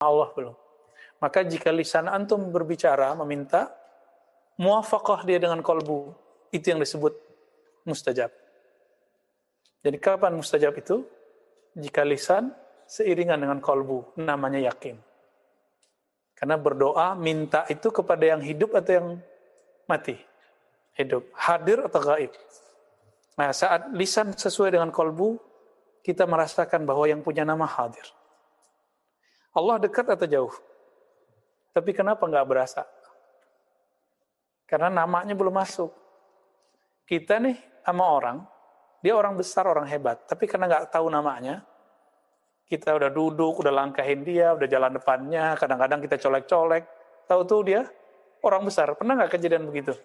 Allah belum. Maka jika lisan antum berbicara, meminta, muwafaqah dia dengan kolbu, itu yang disebut mustajab. Jadi kapan mustajab itu? Jika lisan seiringan dengan kolbu, namanya yakin. Karena berdoa, minta itu kepada yang hidup atau yang mati? Hidup. Hadir atau gaib? Nah, saat lisan sesuai dengan kolbu, kita merasakan bahwa yang punya nama hadir. Allah dekat atau jauh? Tapi kenapa nggak berasa? Karena namanya belum masuk. Kita nih sama orang, dia orang besar, orang hebat, tapi karena nggak tahu namanya, kita udah duduk, udah langkahin dia, udah jalan depannya, kadang-kadang kita colek-colek, tahu tuh dia orang besar. Pernah nggak kejadian begitu?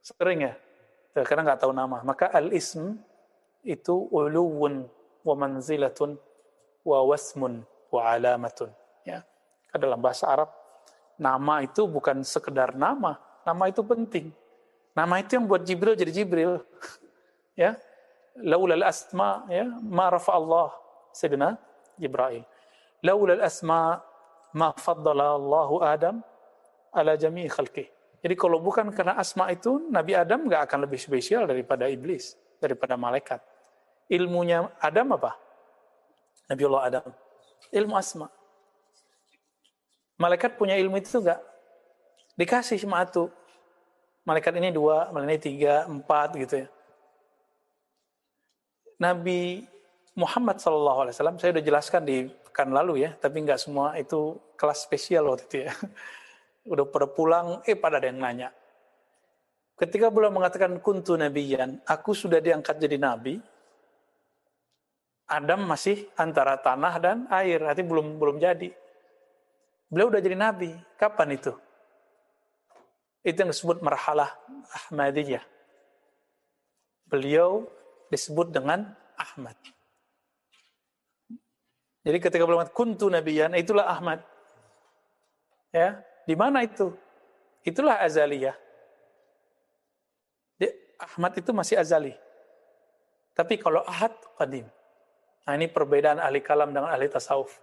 Sering ya? Karena nggak tahu nama. Maka al-ism itu uluwun wa manzilatun wa wasmun wa alamatun. Ya. Dalam bahasa Arab, nama itu bukan sekedar nama. Nama itu penting. Nama itu yang buat Jibril jadi Jibril. Ya. Laulal asma, ya, ma rafa Allah sayyidina Jibril. Laulal asma ma faddala Allahu Adam ala jami'i khalqih. Jadi kalau bukan karena asma itu, Nabi Adam nggak akan lebih spesial daripada iblis, daripada malaikat. Ilmunya Adam apa? Nabiullah Adam. Ilmu asma. Malaikat punya ilmu itu nggak? Dikasih sama atu. Malaikat ini 2, malaikat ini 3, 4 gitu ya. Nabi Muhammad SAW, saya udah jelaskan di pekan lalu ya, tapi nggak semua itu kelas spesial waktu itu ya. Udah pada pulang, pada ada yang nanya. Ketika beliau mengatakan kuntu nabiyan, aku sudah diangkat jadi nabi. Adam masih antara tanah dan air, artinya belum jadi. Beliau udah jadi nabi. Kapan itu? Itu yang disebut marhalah Ahmadiyah. Beliau disebut dengan Ahmad. Jadi ketika beliau mengatakan kuntu nabiyan, itulah Ahmad. Ya, di mana itu? Itulah azaliyah. Ahmad itu masih azali. Tapi kalau ahad, qadim. Nah, ini perbedaan ahli kalam dengan ahli tasawuf.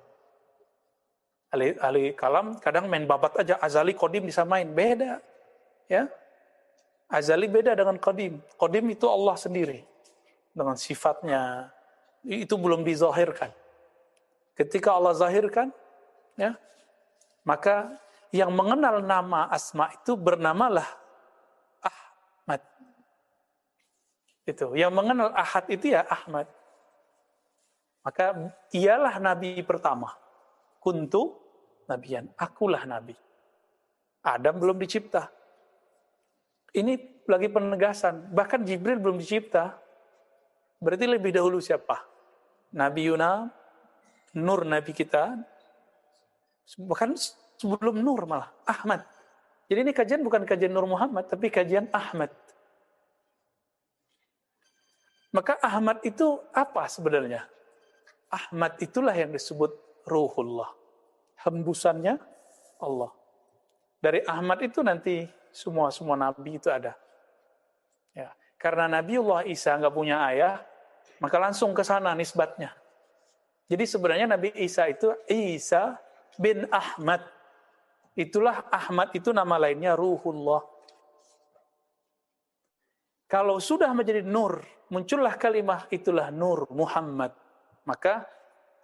Ahli kalam kadang main babat aja, azali, qadim disamain. Beda. Ya. Azali beda dengan qadim. Qadim itu Allah sendiri. Dengan sifatnya. Itu belum dizahirkan. Ketika Allah zahirkan, ya, maka yang mengenal nama asma itu bernamalah Ahmad. Itu. Yang mengenal ahad itu ya Ahmad. Maka ialah nabi pertama. Kuntu nabiyan. Akulah nabi. Adam belum dicipta. Ini lagi penegasan. Bahkan Jibril belum dicipta. Berarti lebih dahulu siapa? Nabi Yuna, Nur Nabi kita. Bahkan sebelum Nur malah. Ahmad. Jadi ini kajian bukan kajian Nur Muhammad, tapi kajian Ahmad. Maka Ahmad itu apa sebenarnya? Ahmad itulah yang disebut Ruhullah. Hembusannya Allah. Dari Ahmad itu nanti semua nabi itu ada. Ya, karena Nabiullah Isa nggak punya ayah, maka langsung ke sana nisbatnya. Jadi sebenarnya Nabi Isa itu Isa bin Ahmad. Itulah Ahmad itu nama lainnya Ruhullah. Kalau sudah menjadi nur, muncullah kalimah itulah Nur Muhammad. Maka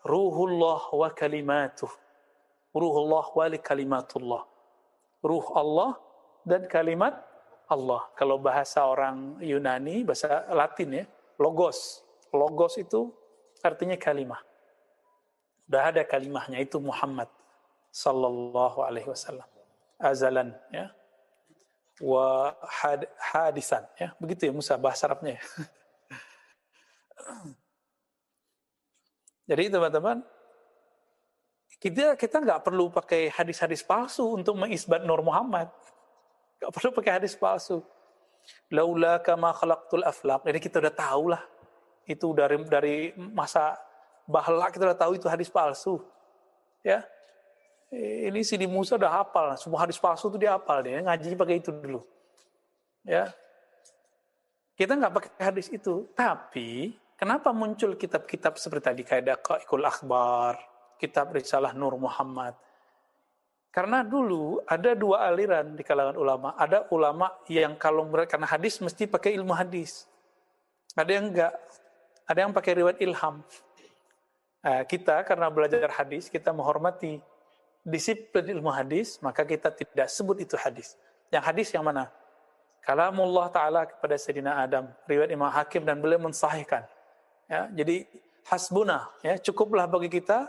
Ruhullah wa kalimatuh. Ruhullah wa kalimatullah. Ruh Allah dan kalimat Allah. Kalau bahasa orang Yunani, bahasa Latin ya, logos. Logos itu artinya kalimah. Sudah ada kalimahnya, itu Muhammad sallallahu alaihi wasallam. Azalan ya. Wa hadisan ya. Begitu ya Musa bahasa Arabnya ya. Jadi teman-teman, kita nggak perlu pakai hadis-hadis palsu untuk mengisbat Nur Muhammad. Nggak perlu pakai hadis palsu. Laula kama khalaqtul aflaq. Jadi kita udah tahu lah. Itu dari masa bahla kita udah tahu itu hadis palsu. Ya. Ini Sidi Musa udah hafal. Semua hadis palsu itu dia hafal. Dia ngaji pakai itu dulu. Ya. Kita nggak pakai hadis itu. Tapi kenapa muncul kitab-kitab seperti tadi kayak Daqaiqul Akhbar, kitab risalah Nur Muhammad. Karena dulu ada dua aliran di kalangan ulama. Ada ulama yang kalau karena hadis mesti pakai ilmu hadis. Ada yang enggak. Ada yang pakai riwayat ilham. Nah, kita karena belajar hadis, kita menghormati disiplin ilmu hadis, maka kita tidak sebut itu hadis. Yang hadis yang mana? Kalamullah Ta'ala kepada Sayyidina Adam, riwayat Imam Hakim, dan beliau mensahihkan. Ya, jadi hasbuna, ya, cukuplah bagi kita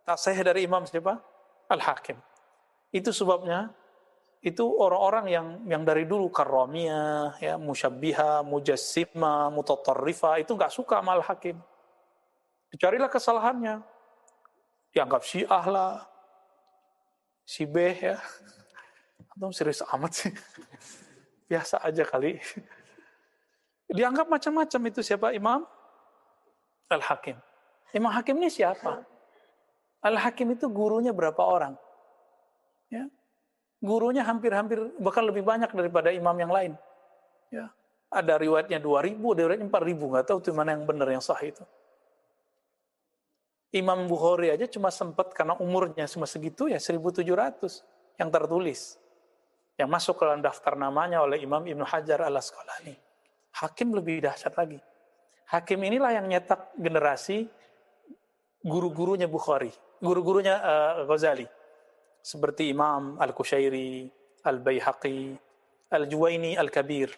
tasahih dari Imam siapa? Al-Hakim. Itu sebabnya itu orang-orang yang dari dulu karramiyah, ya, musyabbiha, mujassima, mutatarrifa, itu nggak suka sama Al-Hakim. Dicarilah kesalahannya, dianggap Syiah lah, si B, ya. Atau serius amat sih. Biasa aja kali. Dianggap macam-macam itu siapa? Imam Al-Hakim. Imam Hakim ini siapa? Al-Hakim itu gurunya berapa orang? Ya. Gurunya hampir-hampir, bahkan lebih banyak daripada imam yang lain. Ya. Ada riwayatnya 2.000, ada riwayatnya 4.000, nggak tahu itu mana yang benar, yang sahih itu. Imam Bukhari aja cuma sempat, karena umurnya cuma segitu, ya 1.700 yang tertulis. Yang masuk ke dalam daftar namanya oleh Imam Ibnu Hajar Al-Asqalani. Hakim lebih dahsyat lagi. Hakim inilah yang nyetak generasi guru-gurunya Bukhari, guru-gurunya Ghazali. Seperti Imam Al-Kushairi, Al-Baihaqi, Al-Juwaini Al-Kabir.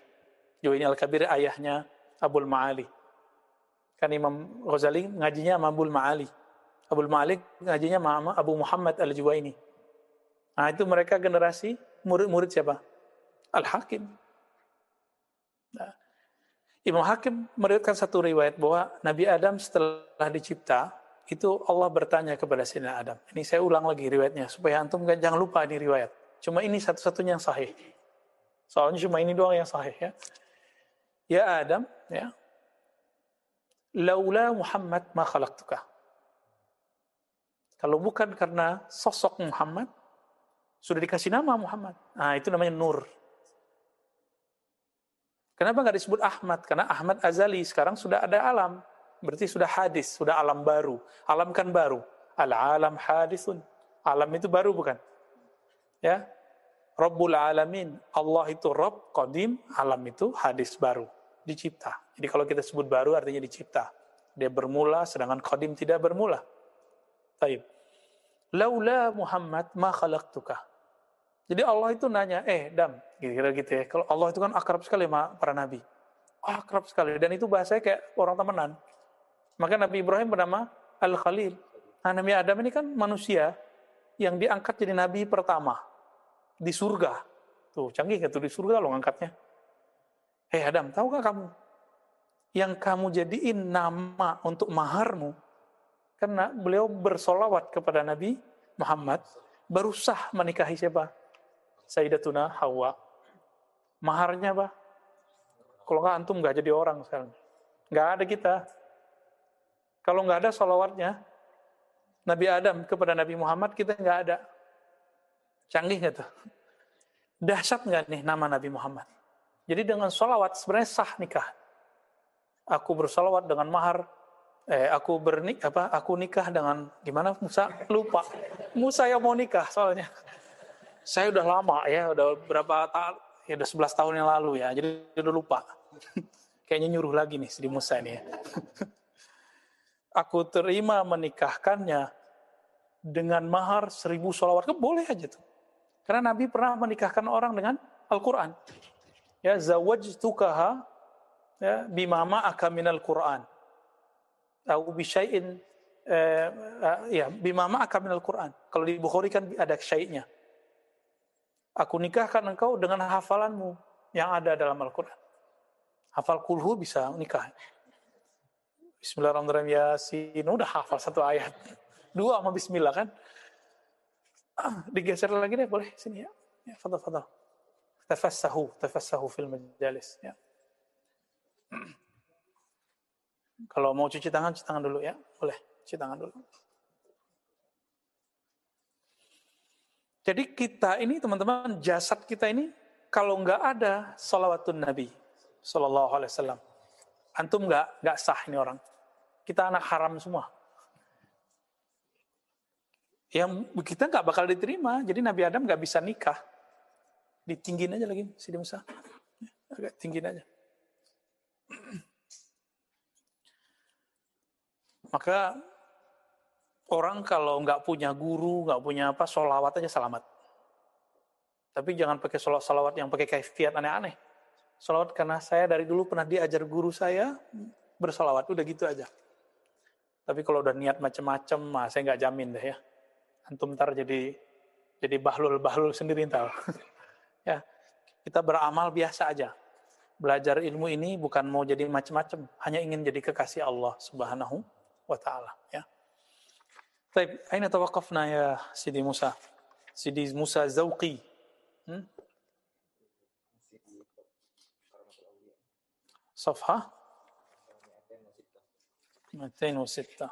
Juwaini Al-Kabir ayahnya Abul Ma'ali. Kan Imam Ghazali ngajinya sama Abul Ma'ali. Abul Ma'ali ngajinya sama Abu Muhammad Al-Juwaini. Nah, itu mereka generasi murid-murid siapa? Al-Hakim. Nah, Imam Hakim meriwayatkan satu riwayat bahwa Nabi Adam setelah dicipta, itu Allah bertanya kepada Sayyidina Adam. Ini saya ulang lagi riwayatnya, supaya antum jangan lupa ini riwayat. Cuma ini satu-satunya yang sahih. Soalnya cuma ini doang yang sahih. Ya, ya Adam, ya, laula Muhammad ma khalaqtuka. Kalau bukan karena sosok Muhammad, sudah dikasih nama Muhammad. Nah, itu namanya Nur. Kenapa nggak disebut Ahmad? Karena Ahmad azali, sekarang sudah ada alam. Berarti sudah hadis, sudah alam baru. Alam kan baru. Al-alam hadisun. Alam itu baru bukan? Ya. Rabbul alamin. Allah itu Rabb, qadim. Alam itu hadis baru. Dicipta. Jadi kalau kita sebut baru artinya dicipta. Dia bermula, sedangkan qadim tidak bermula. Taib. Laula Muhammad ma khalaqtuka. Jadi Allah itu nanya, Dam, kira-kira gitu ya. Kalau Allah itu kan akrab sekali sama para nabi. Akrab sekali. Dan itu bahasanya kayak orang temenan. Maka Nabi Ibrahim bernama Al-Khalil. Nah, Nabi Adam ini kan manusia yang diangkat jadi nabi pertama di surga. Tuh, canggih gak tuh, di surga loh ngangkatnya. Adam, tahukah kamu? Yang kamu jadiin nama untuk maharmu, karena beliau bersolawat kepada Nabi Muhammad, baru sah menikahi siapa? Sayyidatuna Hawa. Maharnya apa? Kalau nggak antum nggak jadi orang sekarang. Nggak ada kita. Kalau nggak ada solawatnya Nabi Adam kepada Nabi Muhammad, kita nggak ada. Canggih nggak tuh? Dahsyat nggak nih nama Nabi Muhammad? Jadi dengan solawat sebenarnya sah nikah. Aku bersolawat dengan mahar. Aku nikah dengan gimana? Musa lupa. Musa yang mau nikah soalnya. Saya udah lama ya, udah berapa tahun? Ya udah 11 tahun yang lalu ya. Jadi udah lupa. Kayaknya nyuruh lagi nih si Musa ini ya. Aku terima menikahkannya dengan mahar 1.000 sholawat. Boleh aja tuh. Karena Nabi pernah menikahkan orang dengan Al-Quran. Ya, zawajtukaha ya, bima ma'aka minal Quran. Atau bisyai'in ya, bima ma'aka minal Quran. Kalau di Bukhari kan ada syai'nya. Aku nikahkan engkau dengan hafalanmu yang ada dalam Al-Quran. Hafal kulhu bisa nikah. Bismillahirrahmanirrahim, Yasin, udah hafal satu ayat. 2 sama bismillah kan. Digeser lagi deh, boleh sini ya. Ya, fadal. Tafassahu fil majalis ya. Kalau mau cuci tangan dulu ya. Boleh, cuci tangan dulu. Jadi kita ini teman-teman, jasad kita ini kalau nggak ada sholawatun Nabi Sallallahu Alaihi Wasallam, antum nggak sah ini orang. Kita anak haram semua. yang kita nggak bakal diterima. Jadi Nabi Adam nggak bisa nikah. Ditinggiin aja lagi Sidi Musa. Agak tinggiin aja. Maka orang kalau nggak punya guru, nggak punya apa, sholawat aja selamat. Tapi jangan pakai sholawat yang pakai kaifiat aneh-aneh. Sholawat karena saya dari dulu pernah diajar guru saya bersolawat, udah gitu aja. Tapi kalau udah niat macam-macam, saya nggak jamin deh ya. Antum ntar jadi bahlul sendiri ntar. Ya, kita beramal biasa aja. Belajar ilmu ini bukan mau jadi macam-macam, hanya ingin jadi kekasih Allah Subhanahu wa taala, ya. Baik, aina tawaqafna ya Sidi Musa? Sidi Musa Zauqi. Safha 206.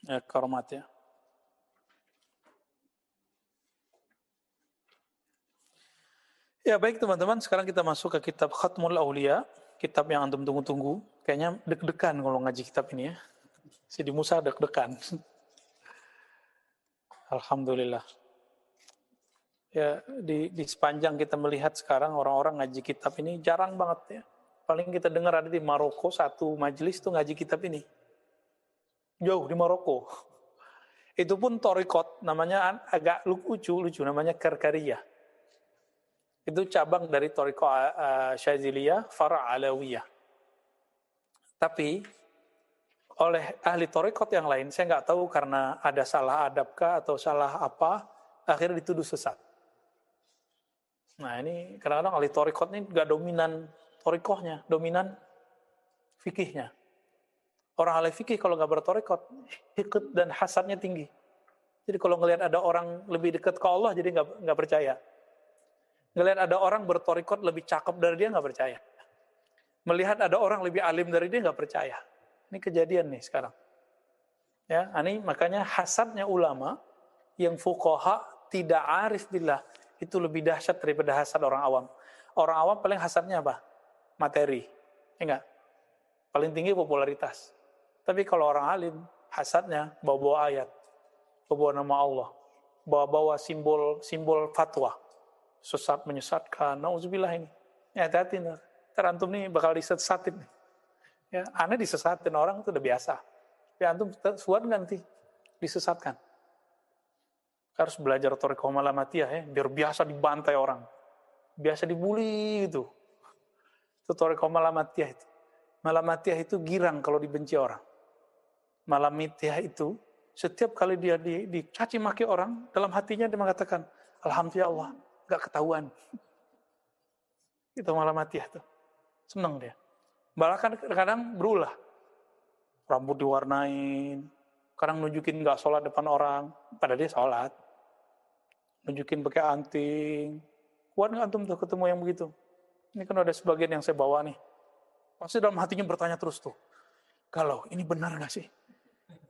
Ya, karamat ya. Ya baik teman-teman, sekarang kita masuk ke kitab Khatmul Aulia, kitab yang antum tunggu-tunggu. Kayaknya deg-degan kalau ngaji kitab ini ya. Sidi Musa deg-degan. Alhamdulillah. Ya di sepanjang kita melihat sekarang orang-orang ngaji kitab ini jarang banget ya. Paling kita dengar ada di Maroko satu majelis tuh ngaji kitab ini. Jauh di Maroko. Itu pun torikot, namanya agak lucu namanya Karkariyah. Itu cabang dari torikot Syaziliyah, Fara' Alawiyah. Tapi oleh ahli torikot yang lain, saya nggak tahu karena ada salah adabkah atau salah apa, akhirnya dituduh sesat. Nah ini kadang-kadang ahli torikot ini nggak dominan torikohnya, dominan fikihnya. Orang ahli fikih kalau nggak bertorikot, hikut dan hasadnya tinggi. Jadi kalau ngelihat ada orang lebih dekat ke Allah, jadi nggak percaya. Ngelihat ada orang bertorikot lebih cakep dari dia, nggak percaya. Melihat ada orang lebih alim dari dia, nggak percaya. Ini kejadian nih sekarang. Ya, ini makanya hasadnya ulama yang fuqaha tidak arif billah itu lebih dahsyat daripada hasad orang awam. Orang awam paling hasadnya apa? Materi. Enggak. Paling tinggi popularitas. Tapi kalau orang alim, hasadnya bawa-bawa ayat, bawa nama Allah, bawa-bawa simbol fatwa, sesat menyesatkan, nauzubillah ini. Ya hati-hati, antum nih bakal disesatin. Ya, aneh disesatin orang itu udah biasa. Ya antum suat nanti disesatkan. Harus belajar thariqah malamatiyah ya, biar biasa dibantai orang, biasa dibully gitu. Itu thariqah malamatiyah itu. Malamatiyah itu girang kalau dibenci orang. Malamatiyah itu setiap kali dia dicaci maki orang, dalam hatinya dia mengatakan, alhamdulillah, gak ketahuan. Itu malamatiyah tuh. Senang dia. Bahkan kadang berulah. Rambut diwarnain, kadang nunjukin gak sholat depan orang, padahal dia sholat. Nunjukin pakai anting. Kuat gak antum tuh ketemu yang begitu? Ini kan ada sebagian yang saya bawa nih. Pasti dalam hatinya bertanya terus tuh. Galau, ini benar gak sih?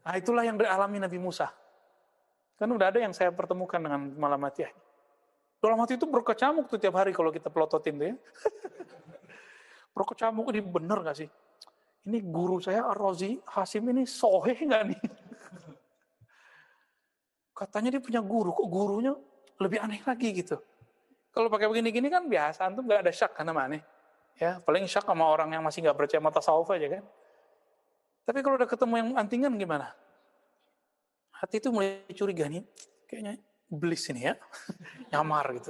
Nah itulah yang dialami Nabi Musa. Kan udah ada yang saya pertemukan dengan malamatiyah. Dalam hati itu berkecamuk tuh tiap hari kalau kita pelototin tuh ya. Berkecamuk, ini benar gak sih? Ini guru saya Ar-Razi Hasim ini soheh gak nih? Katanya dia punya guru, kok gurunya lebih aneh lagi gitu. Kalau pakai begini-gini kan biasa, antum gak ada syak kan sama aneh. Ya, paling syak sama orang yang masih gak percaya mata tasawuf aja kan. Tapi kalau udah ketemu yang antingan gimana? Hati itu mulai curiga nih, kayaknya iblis ini ya, nyamar gitu.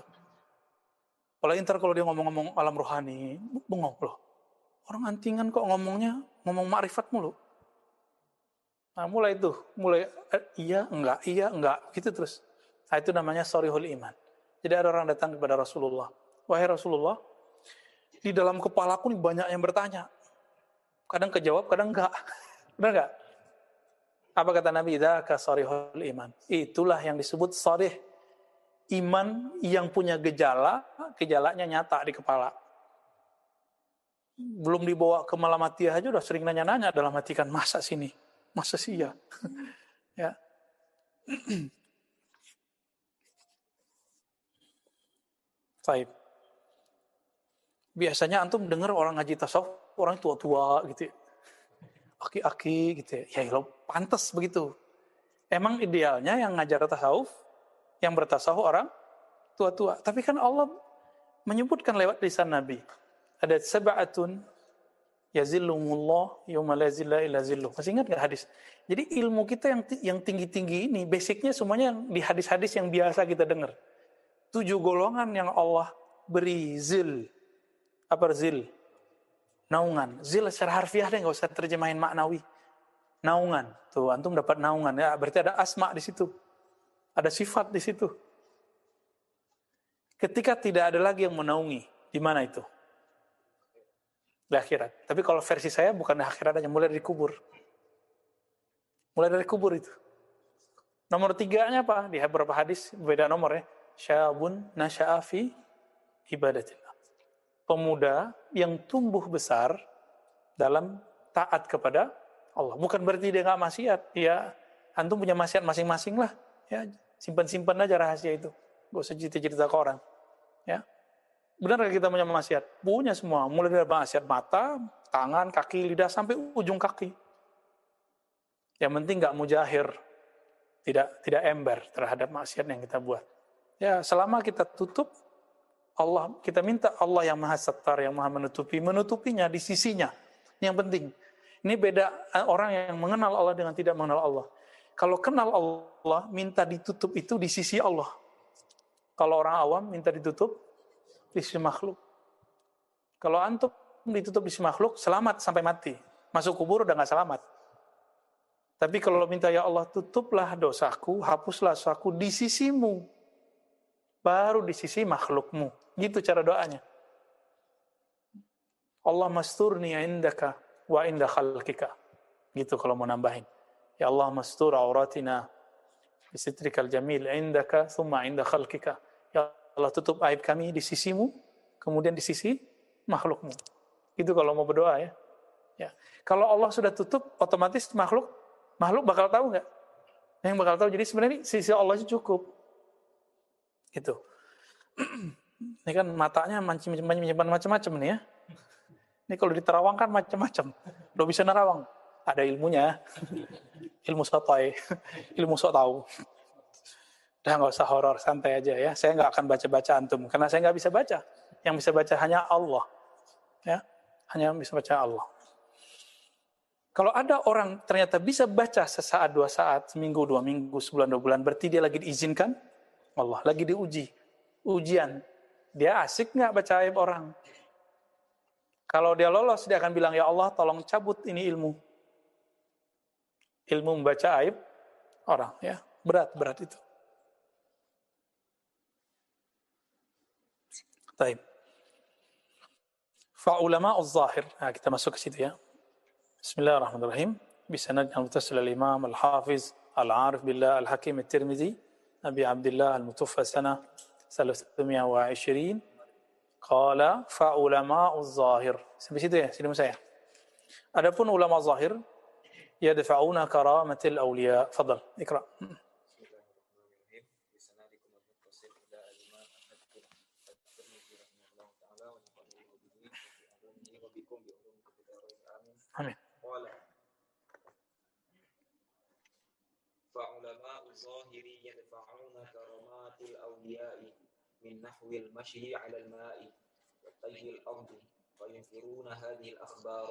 Apalagi ntar kalau dia ngomong-ngomong alam rohani, bengong loh. Orang antingan kok ngomong makrifat mulu. Nah mulai iya enggak, gitu terus. Nah itu namanya sorihul iman. Jadi ada orang datang kepada Rasulullah. Wahai Rasulullah, di dalam kepalaku nih banyak yang bertanya. Kadang kejawab, kadang enggak. Benar enggak? Apa kata Nabi? Dzaka sharihul iman. Itulah yang disebut sharih. Iman yang punya gejalanya nyata di kepala. Belum dibawa ke malamatiyah aja udah sering nanya-nanya dalam hati kan, masa sini? Masa sih ya? Ya. Baik. Biasanya antum dengar orang ngaji tasawuf orang tua-tua gitu ya. Aki-aki gitu ya. Ya lo pantas begitu. Emang idealnya yang ngajar tasawuf, yang bertasawuf orang tua-tua. Tapi kan Allah menyebutkan lewat lisan Nabi. Ada sab'atun yazillumullah yawma la zilla illa zilluh. Masih ingat nggak hadis? Jadi ilmu kita yang tinggi-tinggi ini, basicnya semuanya yang di hadis-hadis yang biasa kita dengar. 7 golongan yang Allah beri zil. Apa zil? Naungan. Zil secara harfiah deh, nggak usah terjemahin maknawi. Naungan. Tuh, antum dapat naungan. Ya, berarti ada asma di situ. Ada sifat di situ. Ketika tidak ada lagi yang menaungi, di mana itu? Di akhirat. Tapi kalau versi saya bukan di akhirat aja, mulai dari kubur. Mulai dari kubur itu. Nomor 3-nya apa? Di beberapa hadis beda nomor ya. Syabun nasya'a fi ibadatillah. Pemuda yang tumbuh besar dalam taat kepada Allah. Bukan berarti dia nggak maksiat. Ya, antum punya maksiat masing-masing lah. Ya, simpan-simpan aja rahasia itu. Gak usah cerita-cerita ke orang. Ya, benar nggak kita punya maksiat? Punya semua. Mulai dari maksiat mata, tangan, kaki, lidah sampai ujung kaki. Yang penting nggak mujahir, tidak ember terhadap maksiat yang kita buat. Ya, selama kita tutup, Allah, kita minta Allah yang Maha Sattar, yang Maha menutupinya di sisinya. Yang penting. Ini beda orang yang mengenal Allah dengan tidak mengenal Allah. Kalau kenal Allah, minta ditutup itu di sisi Allah. Kalau orang awam minta ditutup di sisi makhluk. Kalau antum ditutup di sisi makhluk, selamat sampai mati. Masuk kubur udah nggak selamat. Tapi kalau minta ya Allah tutuplah dosaku, hapuslah dosaku di sisimu, baru di sisi makhlukmu. Gitu cara doanya. Allah masturni indaka wa inda khalqika. Gitu kalau mau nambahin. Ya Allah mastur auratina bisitrikal jamil indaka thumma inda khalqika. Ya Allah tutup aib kami di sisimu, kemudian di sisi makhlukmu. Gitu kalau mau berdoa ya. Ya. Kalau Allah sudah tutup, otomatis makhluk bakal tahu nggak? Yang bakal tahu. Jadi sebenarnya sisi Allah itu cukup. Gitu. Ini kan matanya menyimpan macam-macam nih ya. Ini kalau diterawang kan macam-macam. Udah bisa nerawang. Ada ilmunya. Ilmu sotoy. Ilmu sok tahu. Udah nggak usah horor, santai aja ya. Saya nggak akan baca-baca antum. Karena saya nggak bisa baca. Yang bisa baca hanya Allah. Ya, hanya bisa baca Allah. Kalau ada orang ternyata bisa baca sesaat, 2 saat, seminggu, 2 minggu, sebulan, 2 bulan, berarti dia lagi diizinkan Allah, lagi diuji. Ujian. Dia asik nggak baca aib orang? Kalau dia lolos, dia akan bilang, ya Allah tolong cabut ini ilmu. Ilmu membaca aib orang. Ya, berat itu. Baik. Fa'ulama az-zahir. Nah, kita masuk ke situ ya. Bismillahirrahmanirrahim. Bisanad al-muttasil al-imam al-hafiz al-arif billah al-hakim al-tirmidzi Abi Abdullah al-mutawaffa sana 320 qala fa'ulama az-zahir. Sampai situ ya, sini saya. Adapun ulama zahir yadfa'una karamatil awliya. Fadal, ikra. Amin. فعلماء الظاهر يدفعون كرامات الأولياء من نحو المشي على الماء وطي الأرض وينكرون هذه الأخبار.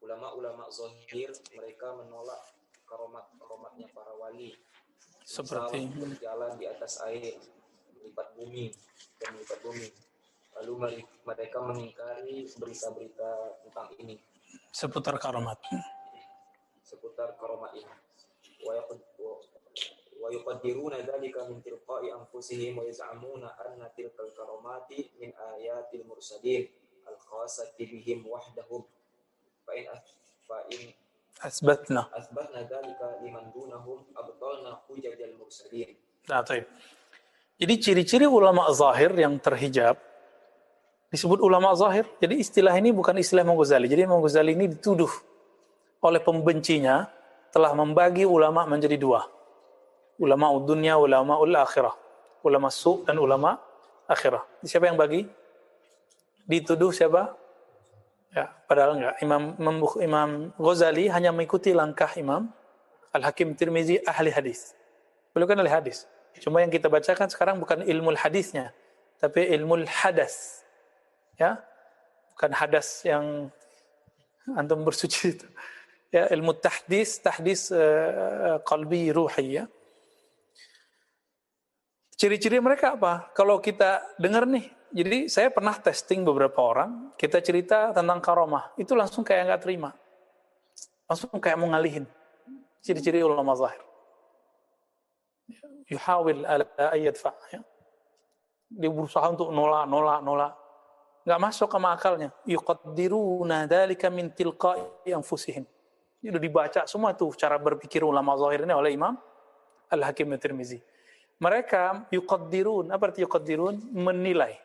Ulama-ulama zahir mereka menolak karomat-karomatnya para wali, seperti berjalan di atas air, melipat bumi. Lalu mereka mengingkari berita-berita tentang ini, seputar karomat ini. ويقدرون ذلك من تلقاء أنفسهم ويزعمون أن تلك الكرامات من آيات المرسلين الخاصة بهم وحدهم فإن أثبتنا ذلك لمن دونهم أبطلنا حجج المرسلين. Nah, jadi ciri-ciri ulama zahir yang terhijab disebut ulama zahir. Jadi istilah ini bukan istilah Imam Ghazali. Jadi Imam Ghazali ini dituduh oleh pembencinya telah membagi ulama menjadi 2. Ulama dunia, ulama akhirah. Ulama su' dan ulama akhirah. Siapa yang bagi? Dituduh siapa? Ya, padahal enggak. Imam Ghazali hanya mengikuti langkah Imam Al-Hakim Tirmizi, ahli hadis. Beliau kan ahli hadis. Cuma yang kita bacakan sekarang bukan ilmu hadisnya, tapi ilmu hadas. Ya, bukan hadas yang antum bersuci itu. Ya, ilmu tahdis qalbi ruhi ya. Ciri-ciri mereka apa? Kalau kita dengar nih, jadi saya pernah testing beberapa orang, kita cerita tentang karomah, itu langsung kayak nggak terima. Langsung kayak mau ngalihin. Ciri-ciri ulama zahir. Yuhawil ala ayyadfa. Ya. Dia berusaha untuk nolak. Nggak masuk sama akalnya. Yuqaddiruna dzalika min tilqa'i anfusihim. Itu dibaca semua tuh cara berpikir ulama zahir ini oleh Imam Al-Hakim At-Tirmizi. Mereka yuqaddirun, apa arti yuqaddirun? Menilai,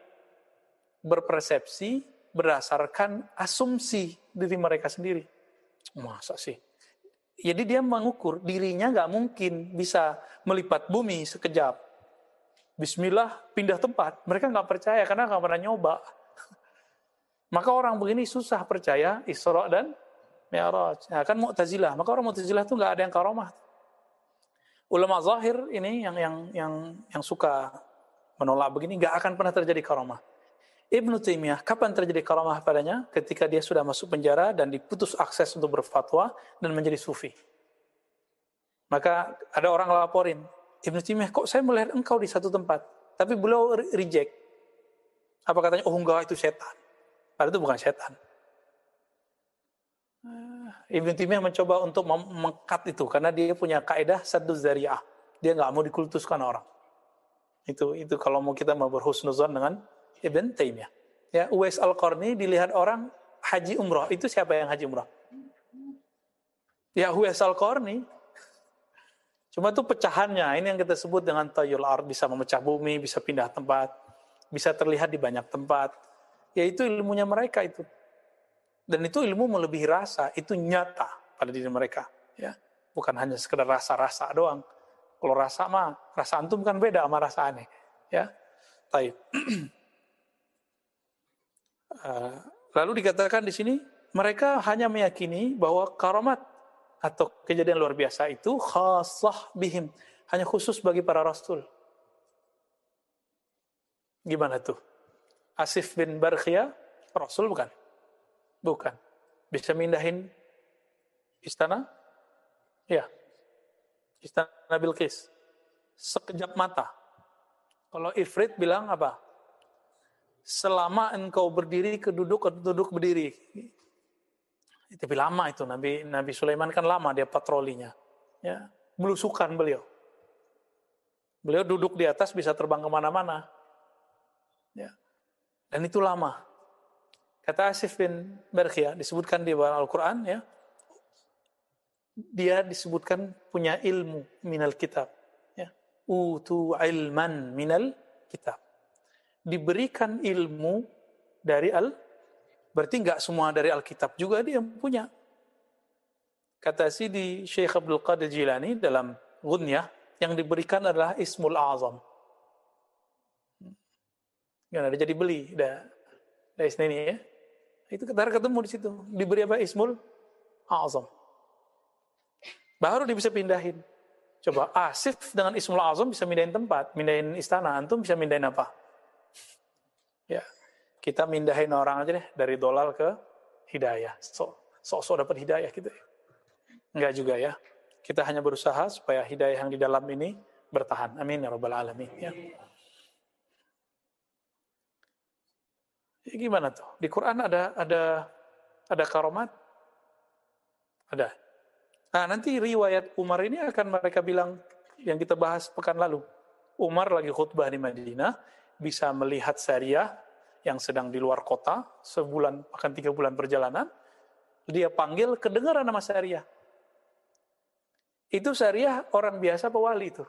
berpersepsi berdasarkan asumsi diri mereka sendiri. Masa sih? Jadi dia mengukur dirinya nggak mungkin bisa melipat bumi sekejap. Bismillah, pindah tempat. Mereka nggak percaya karena nggak pernah nyoba. Maka orang begini susah percaya Isra dan Mi'raj. Nah, kan Mu'tazilah. Maka orang Mu'tazilah itu nggak ada yang karomah. Ulama zahir ini yang suka menolak begini nggak akan pernah terjadi karomah. Ibnu Taimiyah, kapan terjadi karomah padanya? Ketika dia sudah masuk penjara dan diputus akses untuk berfatwa dan menjadi sufi. Maka ada orang laporin, Ibnu Taimiyah, kok saya melihat engkau di satu tempat, tapi beliau reject. Apa katanya? Oh enggak, itu setan. Padahal itu bukan setan. Ibnu Taimiyah mencoba untuk mengkat itu karena dia punya kaidah sadduz zari'ah. Dia nggak mau dikultuskan orang. Itu kalau mau kita mau berhusnuzon dengan Ibnu Taimiyah. Ya, Uwais Al-Qarni dilihat orang haji umrah. Itu siapa yang haji umrah? Ya, Uwais Al-Qarni. Cuma itu pecahannya. Ini yang kita sebut dengan tayul ard, bisa memecah bumi, bisa pindah tempat, bisa terlihat di banyak tempat. Yaitu ilmunya mereka itu. Dan itu ilmu melebihi rasa, itu nyata pada diri mereka, ya. Bukan hanya sekedar rasa-rasa doang. Kalau rasa mah, rasa antum kan beda sama rasa aneh, ya. Taib. Lalu dikatakan di sini, mereka hanya meyakini bahwa karamat atau kejadian luar biasa itu khassah bihim, hanya khusus bagi para rasul. Gimana tuh? Asif bin Barkhiyah, rasul bukan? Bukan. Bisa mindahin istana? Ya. Istana Bilqis. Sekejap mata. Kalau Ifrit bilang apa? Selama engkau berdiri duduk berdiri. Tapi lama itu. Nabi Sulaiman kan lama dia patrolinya. Ya. Belusukan beliau. Beliau duduk di atas bisa terbang kemana-mana. Ya. Dan itu lama. Kata Asif bin Barkhiyah, disebutkan di Al-Quran, ya, dia disebutkan punya ilmu minal kitab. Ya. Utu ilman minal kitab. Diberikan ilmu dari berarti nggak semua dari Alkitab juga dia punya. Kata Sidi Syekh Abdul Qadir Jilani dalam Ghunyah, yang diberikan adalah Ismul Azam. Gimana, dia jadi beli, dari sini ya. Itu kita ketemu di situ. Diberi apa? Ismul Azam. Baru dia bisa pindahin. Coba Asif dengan Ismul Azam bisa mindahin tempat, mindahin istana. Antum bisa mindahin apa? Ya, kita mindahin orang aja deh dari dolal ke hidayah. Sok dapat hidayah gitu. Enggak juga ya. Kita hanya berusaha supaya hidayah yang di dalam ini bertahan. Amin ya rabbal alamin. Ya. Gimana tuh? Di Quran ada karomat? Ada. Nah, nanti riwayat Umar ini akan mereka bilang yang kita bahas pekan lalu. Umar lagi khutbah di Madinah, bisa melihat Sariyah yang sedang di luar kota, sebulan, bahkan 3 bulan perjalanan. Dia panggil, kedengaran nama Sariyah. Itu Sariyah orang biasa apa wali itu?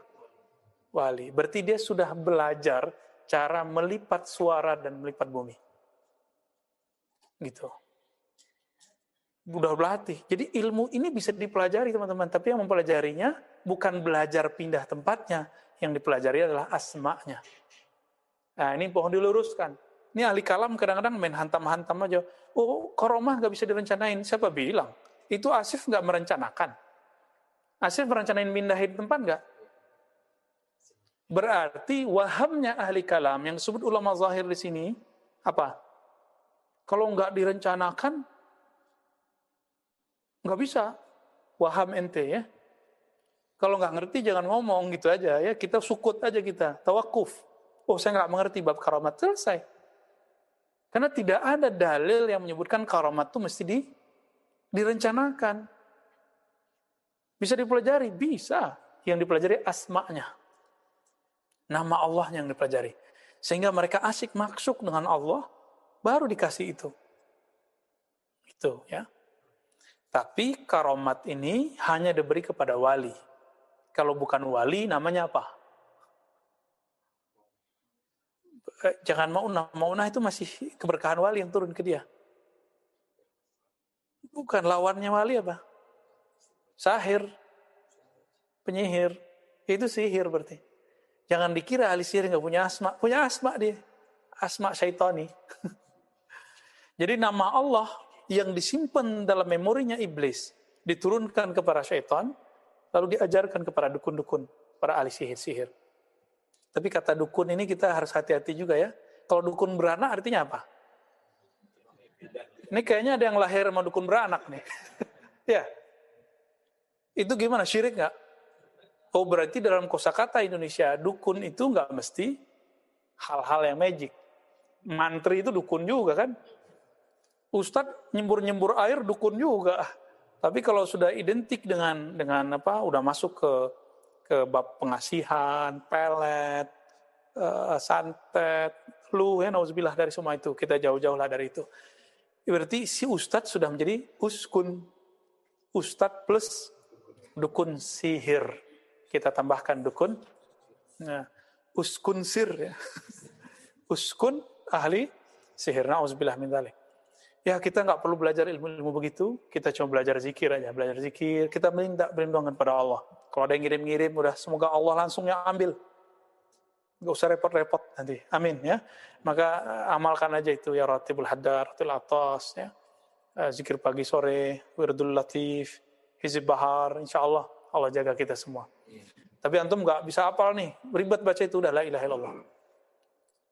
Wali. Berarti dia sudah belajar cara melipat suara dan melipat bumi. Gitu. Udah berlatih. Jadi ilmu ini bisa dipelajari teman-teman, tapi yang mempelajarinya bukan belajar pindah tempatnya, yang dipelajari adalah asma'nya. Nah, ini pohon diluruskan. Ini ahli kalam kadang-kadang main hantam-hantam aja. Oh, karomah nggak bisa direncanain. Siapa bilang? Itu Asif nggak merencanakan. Asif merencanain pindahin tempat nggak? Berarti wahamnya ahli kalam yang disebut ulama zahir di sini apa? Kalau nggak direncanakan, nggak bisa. Waham ente ya. Kalau nggak ngerti jangan ngomong gitu aja ya. Kita sukut aja kita, tawakuf. Oh, saya nggak mengerti bab karamat, selesai. Karena tidak ada dalil yang menyebutkan karamat itu mesti direncanakan. Bisa dipelajari? Bisa. Yang dipelajari asma'nya. Nama Allah yang dipelajari. Sehingga mereka asik maksuk dengan Allah, baru dikasih itu. Itu ya. Tapi karamat ini hanya diberi kepada wali. Kalau bukan wali, namanya apa? Jangan maunah. Maunah itu masih keberkahan wali yang turun ke dia. Bukan, lawannya wali apa? Sahir. Penyihir. Itu sihir berarti. Jangan dikira ahli sihir nggak punya asma. Punya asma dia. Asma syaitani. Jadi nama Allah yang disimpan dalam memorinya iblis diturunkan kepada syaitan, lalu diajarkan kepada dukun-dukun, para ahli sihir-sihir. Tapi kata dukun ini kita harus hati-hati juga ya. Kalau dukun beranak artinya apa? Ini kayaknya ada yang lahir sama dukun beranak nih. Ya. Itu gimana? Syirik nggak? Oh, berarti dalam kosakata Indonesia, dukun itu nggak mesti hal-hal yang magic. Mantri itu dukun juga kan? Ustadz nyembur-nyembur air dukun juga. Tapi kalau sudah identik dengan apa? Udah masuk ke bab pengasihan, pelet, santet, ya nauzubillah dari semua itu. Kita jauh-jauhlah dari itu. Berarti si ustadz sudah menjadi uskun. Ustadz plus dukun sihir. Kita tambahkan dukun. Nah, uskun sir ya. Uskun ahli sihir. Nauzubillah min dzalik. Ya, kita nggak perlu belajar ilmu-ilmu begitu. Kita cuma belajar zikir aja. Belajar zikir. Kita minta perlindungan pada Allah. Kalau ada yang ngirim-ngirim, udah semoga Allah langsung yang ambil. Nggak usah repot-repot nanti. Amin ya. Maka amalkan aja itu ya ratibul hadar, ratibul atas ya. Zikir pagi sore, wirdul latif, hizib bahar, insyaallah Allah jaga kita semua. Tapi antum nggak bisa hafal nih, ribet baca itu udah la ilaha illallah.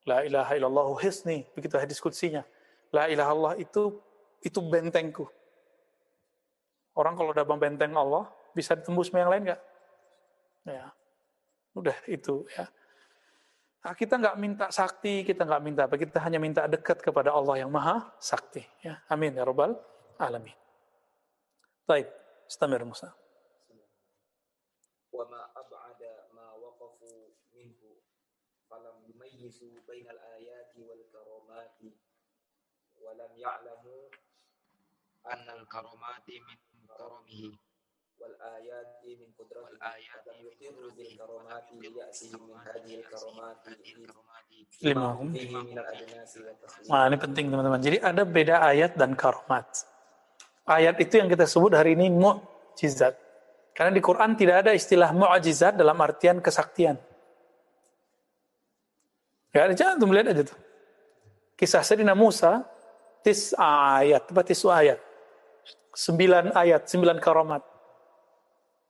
La ilaha illallah hisni, begitu hadis qudsinya. La ilaha illallah itu bentengku. Orang kalau udah benteng Allah, bisa ditembus sama yang lain nggak? Ya, udah itu ya. Nah, kita nggak minta sakti, kita nggak minta apa, kita hanya minta dekat kepada Allah yang maha sakti. Ya, amin ya rabbal alamin. Baik, istamir Musa. Wa ma ab'ada ma waqafu minhu falam yumayyizu bainal ayati wal karamati wa lam ya'lamu anna al karamati min karamihi wal ayati min qudratihi lam yuqirru bil karamati ya'sihi min hadhihi al karamati Limahum. fihi min al adnasi wa taslim. Nah, ini penting teman-teman. Jadi ada beda ayat dan karamat. Ayat itu yang kita sebut hari ini mu'jizat. Karena di Quran tidak ada istilah mu'jizat dalam artian kesaktian. Ya, jangan tuh melihat aja tuh. Kisah Sayyidina Musa, 9 ayat. 9 ayat, 9 karamat.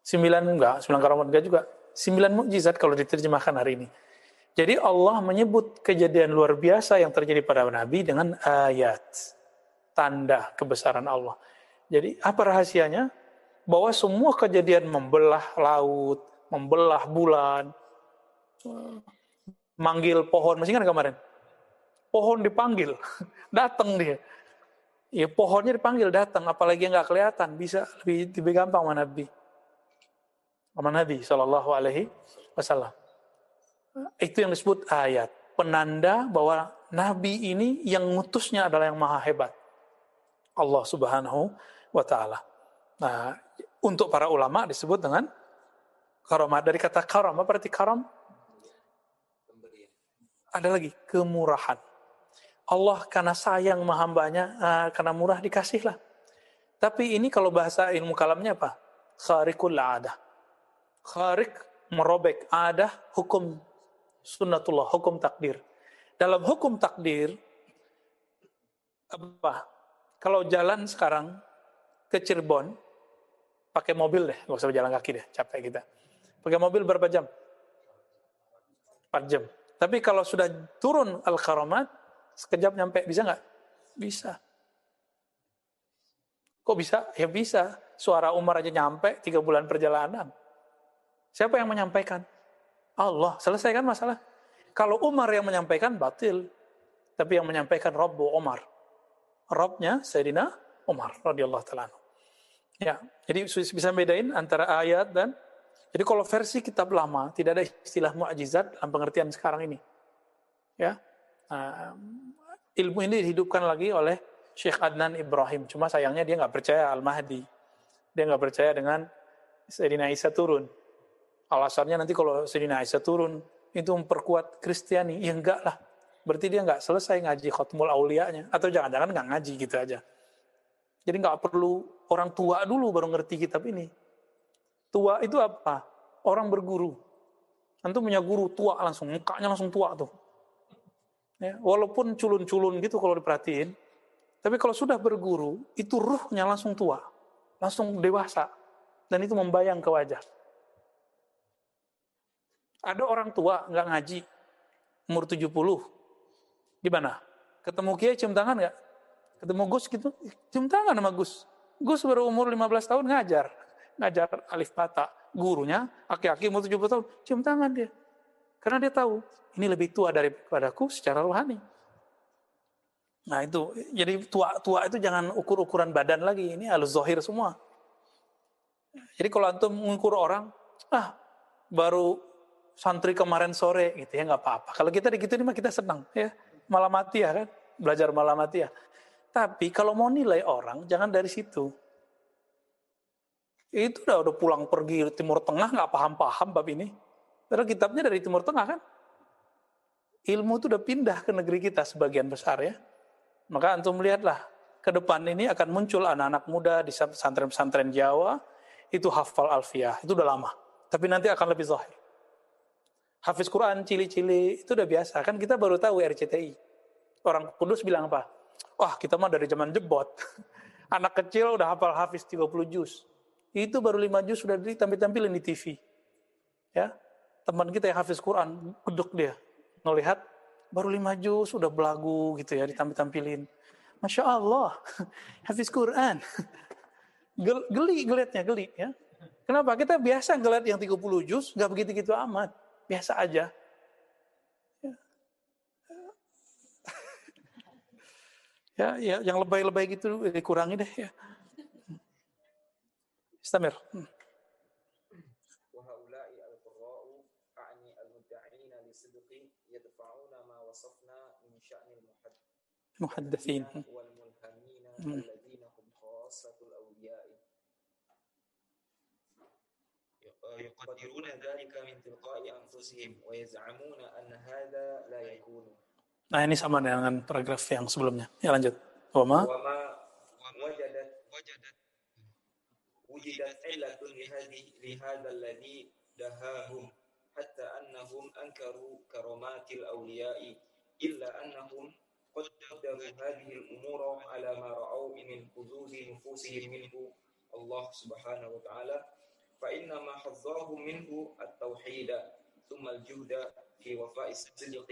9 karamat enggak juga. 9 mukjizat kalau diterjemahkan hari ini. Jadi Allah menyebut kejadian luar biasa yang terjadi pada Nabi dengan ayat. Tanda kebesaran Allah. Jadi apa rahasianya? Bahwa semua kejadian membelah laut, membelah bulan, manggil pohon. Masih ingat kemarin? Pohon dipanggil, datang dia. Ya pohonnya dipanggil datang, apalagi yang nggak kelihatan, bisa lebih gampang sama Nabi. Sama Nabi Shallallahu Alaihi Wasallam. Itu yang disebut ayat, penanda bahwa Nabi ini yang ngutusnya adalah yang maha hebat, Allah Subhanahu Wa Taala. Nah, untuk para ulama disebut dengan karamah. Dari kata karam, apa arti karam? Ada lagi, kemurahan. Allah karena sayang sama hambanya, karena murah dikasihlah. Tapi ini kalau bahasa ilmu kalamnya apa? Khariqul adah. Khariq, merobek. Adah, hukum sunnatullah, hukum takdir. Dalam hukum takdir, Apa? Kalau jalan sekarang ke Cirebon, pakai mobil deh, nggak usah jalan kaki deh, capek kita. Pakai mobil berapa jam? 4 jam. Tapi kalau sudah turun Al-Karamat, sekejap nyampe, bisa nggak? Bisa. Kok bisa? Ya bisa. Suara Umar aja nyampe 3 bulan perjalanan. Siapa yang menyampaikan? Allah. Selesai kan masalah? Kalau Umar yang menyampaikan, batil. Tapi yang menyampaikan Rabbu Umar. Rabbnya Sayyidina Umar radhiyallahu ta'ala. Ya, jadi bisa bedain antara ayat dan jadi kalau versi kitab lama tidak ada istilah mukjizat dalam pengertian sekarang ini. Ya. Ilmu ini dihidupkan lagi oleh Syekh Adnan Ibrahim. Cuma sayangnya dia nggak percaya Al-Mahdi. Dia nggak percaya dengan Sayyidina Isa turun. Alasannya nanti kalau Sayyidina Isa turun itu memperkuat Kristiani. Ya enggak lah. Berarti dia nggak selesai ngaji Khatmul Auliya-nya. Atau jangan-jangan nggak ngaji gitu aja. Jadi nggak perlu orang tua dulu baru ngerti kitab ini. Tua itu apa? Orang berguru. Antum punya guru tua langsung, mukanya langsung tua tuh. Ya, walaupun culun-culun gitu kalau diperhatiin, tapi kalau sudah berguru, itu ruhnya langsung tua. Langsung dewasa. Dan itu membayang ke wajah. Ada orang tua nggak ngaji, umur 70. Di mana? Ketemu Kiai cium tangan nggak? Ketemu Gus gitu, cium tangan sama Gus. Gus baru umur 15 tahun ngajar alif bata. Gurunya, aki-aki umur 70 tahun, cium tangan dia. Karena dia tahu, ini lebih tua daripadaku secara rohani. Nah itu, jadi tua itu jangan ukur-ukuran badan lagi, ini halus zahir semua. Jadi kalau antum mengukur orang, baru santri kemarin sore, gitu ya nggak apa-apa. Kalau kita digituin mah kita senang, ya. Malah mati ya kan, belajar malah mati ya. Tapi kalau mau nilai orang, jangan dari situ. Itu udah pulang pergi Timur Tengah, nggak paham-paham bab ini. Padahal kitabnya dari Timur Tengah kan. Ilmu itu udah pindah ke negeri kita sebagian besar ya. Maka antum lihatlah, ke depan ini akan muncul anak-anak muda di pesantren-pesantren Jawa, itu hafal alfiyah, itu udah lama. Tapi nanti akan lebih zahir. Hafiz Quran, cili-cili, itu udah biasa. Kan kita baru tahu RCTI. Orang Kudus bilang apa? Wah, kita mah dari zaman jebot. Anak kecil udah hafal hafiz 30 juz. Itu baru 5 juz sudah ditampil-tampilin di TV. Ya. Teman kita yang hafiz Quran, gedek dia. Ngelihat, baru 5 juz, udah belagu gitu ya, ditampil-tampilin. Masya Allah, hafiz Quran. Geli ya. Kenapa? Kita biasa ngeliat yang 30 juz, nggak begitu-gitu amat. Biasa aja. Ya, yang lebay-lebay gitu dikurangi deh ya. Istamir. وهؤلاء القراء أعني المدعين لصدق يدفعون ما وصفنا من شأن المحدثين والملهمين الذين هم خاصة الأولياء يقدرون ذلك من تلقاء أنفسهم ويزعمون أن هذا لا يكون. Nah ini sama dengan paragraf yang sebelumnya. Ya lanjut. وجدت علة لهذا الذي دهاهم حتى أنهم أنكروا كرامات الأولياء إلا أنهم قدروا هذه الأمور على ما رأوا من حظوظ نفوسهم منه الله سبحانه وتعالى فإنما حظاهم منه التوحيد ثم الجهد في وفاء الصدق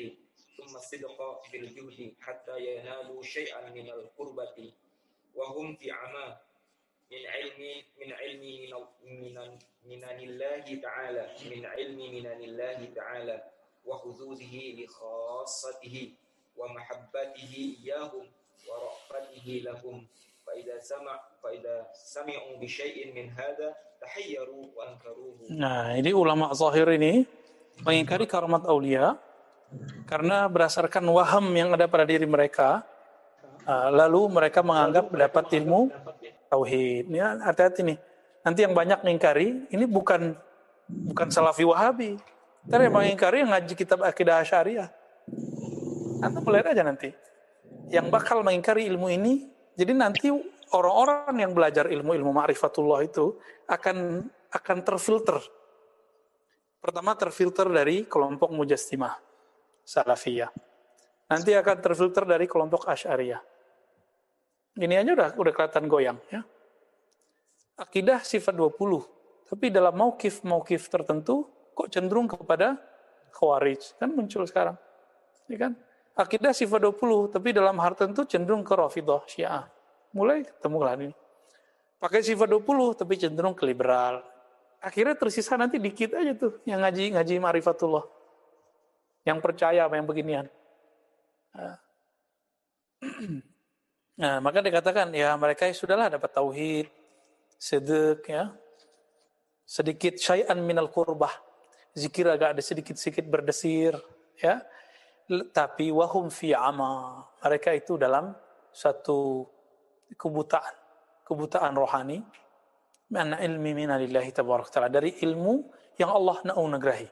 ثم الصدق في الجهد حتى ينالوا شيئا من القربة وهم في عمى من علم منن الله تعالى من علم منن الله تعالى وحظوظه لخاصته ومحبته إياهم ورأفته لهم فإذا سمعوا بشيء من هذا تحيروا وأنكروه. Nah, ini ulama zahir ini mengingkari karamat aulia karena berdasarkan waham yang ada pada diri mereka, lalu mereka menganggap mendapat ilmu tauhid. Ya, hati-hati nih. Nanti yang banyak mengingkari, ini bukan Salafi Wahabi. Ntar yang mengingkari yang ngaji kitab Aqidah Asy'ariyah. Anda melihat aja nanti. Yang bakal mengingkari ilmu ini, jadi nanti orang-orang yang belajar ilmu ma'rifatullah itu akan terfilter. Pertama terfilter dari kelompok Mujassimah Salafiyah. Nanti akan terfilter dari kelompok Asy'ariyah. Ini aja udah kelihatan goyang ya. Akidah sifat 20, tapi dalam maukif tertentu kok cenderung kepada Khawarij, kan muncul sekarang. Ya kan? Akidah sifat 20, tapi dalam hal tertentu cenderung ke Rafidhah, Syiah. Mulai ketemu lah ini. Pakai sifat 20, tapi cenderung ke liberal. Akhirnya tersisa nanti dikit aja tuh yang ngaji Ma'rifatullah. Yang percaya sama yang beginian. Nah, maka dikatakan ya mereka sudahlah dapat tauhid, sedek ya. Sedikit syai'an minal qurbah. Zikir agak ada sedikit-sedikit berdesir ya. Tapi wahum fi ama. Mereka itu dalam satu kebutaan rohani. Min ilmi minalillahi tabaraka ta'ala, dari ilmu yang Allah nagrahi.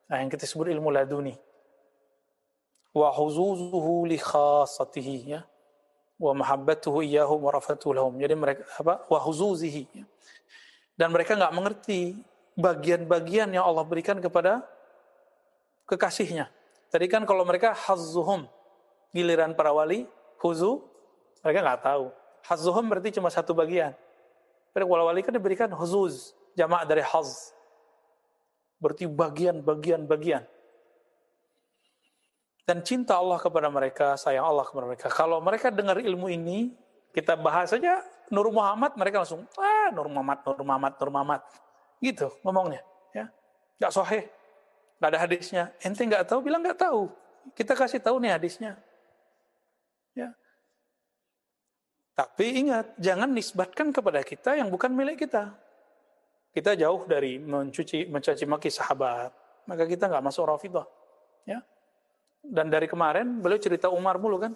Nah, yang kita sebut ilmu laduni. Wa huzuzuhu li khassatihi ya. Wa mahabbatuhu iyyahum wa rafatuhu lahum. Jadi mereka wa huzuzihi ya. Dan mereka enggak mengerti bagian-bagian yang Allah berikan kepada kekasihnya. Tadi kan kalau mereka hazzuhum, giliran para wali, huzu, mereka enggak tahu. Hazzuhum berarti cuma satu bagian. Pada wali kan diberikan huzuz, jamak dari haz. Berarti bagian. Dan cinta Allah kepada mereka, sayang Allah kepada mereka. Kalau mereka dengar ilmu ini, kita bahas saja Nur Muhammad, mereka langsung, Nur Muhammad. Gitu ngomongnya. Ya. Gak sahih, gak ada hadisnya. Ente gak tahu, bilang gak tahu. Kita kasih tahu nih hadisnya. Ya. Tapi ingat, jangan nisbatkan kepada kita yang bukan milik kita. Kita jauh dari mencaci maki sahabat. Maka kita gak masuk Rafidhah. Ya. Dan dari kemarin beliau cerita Umar mulu kan,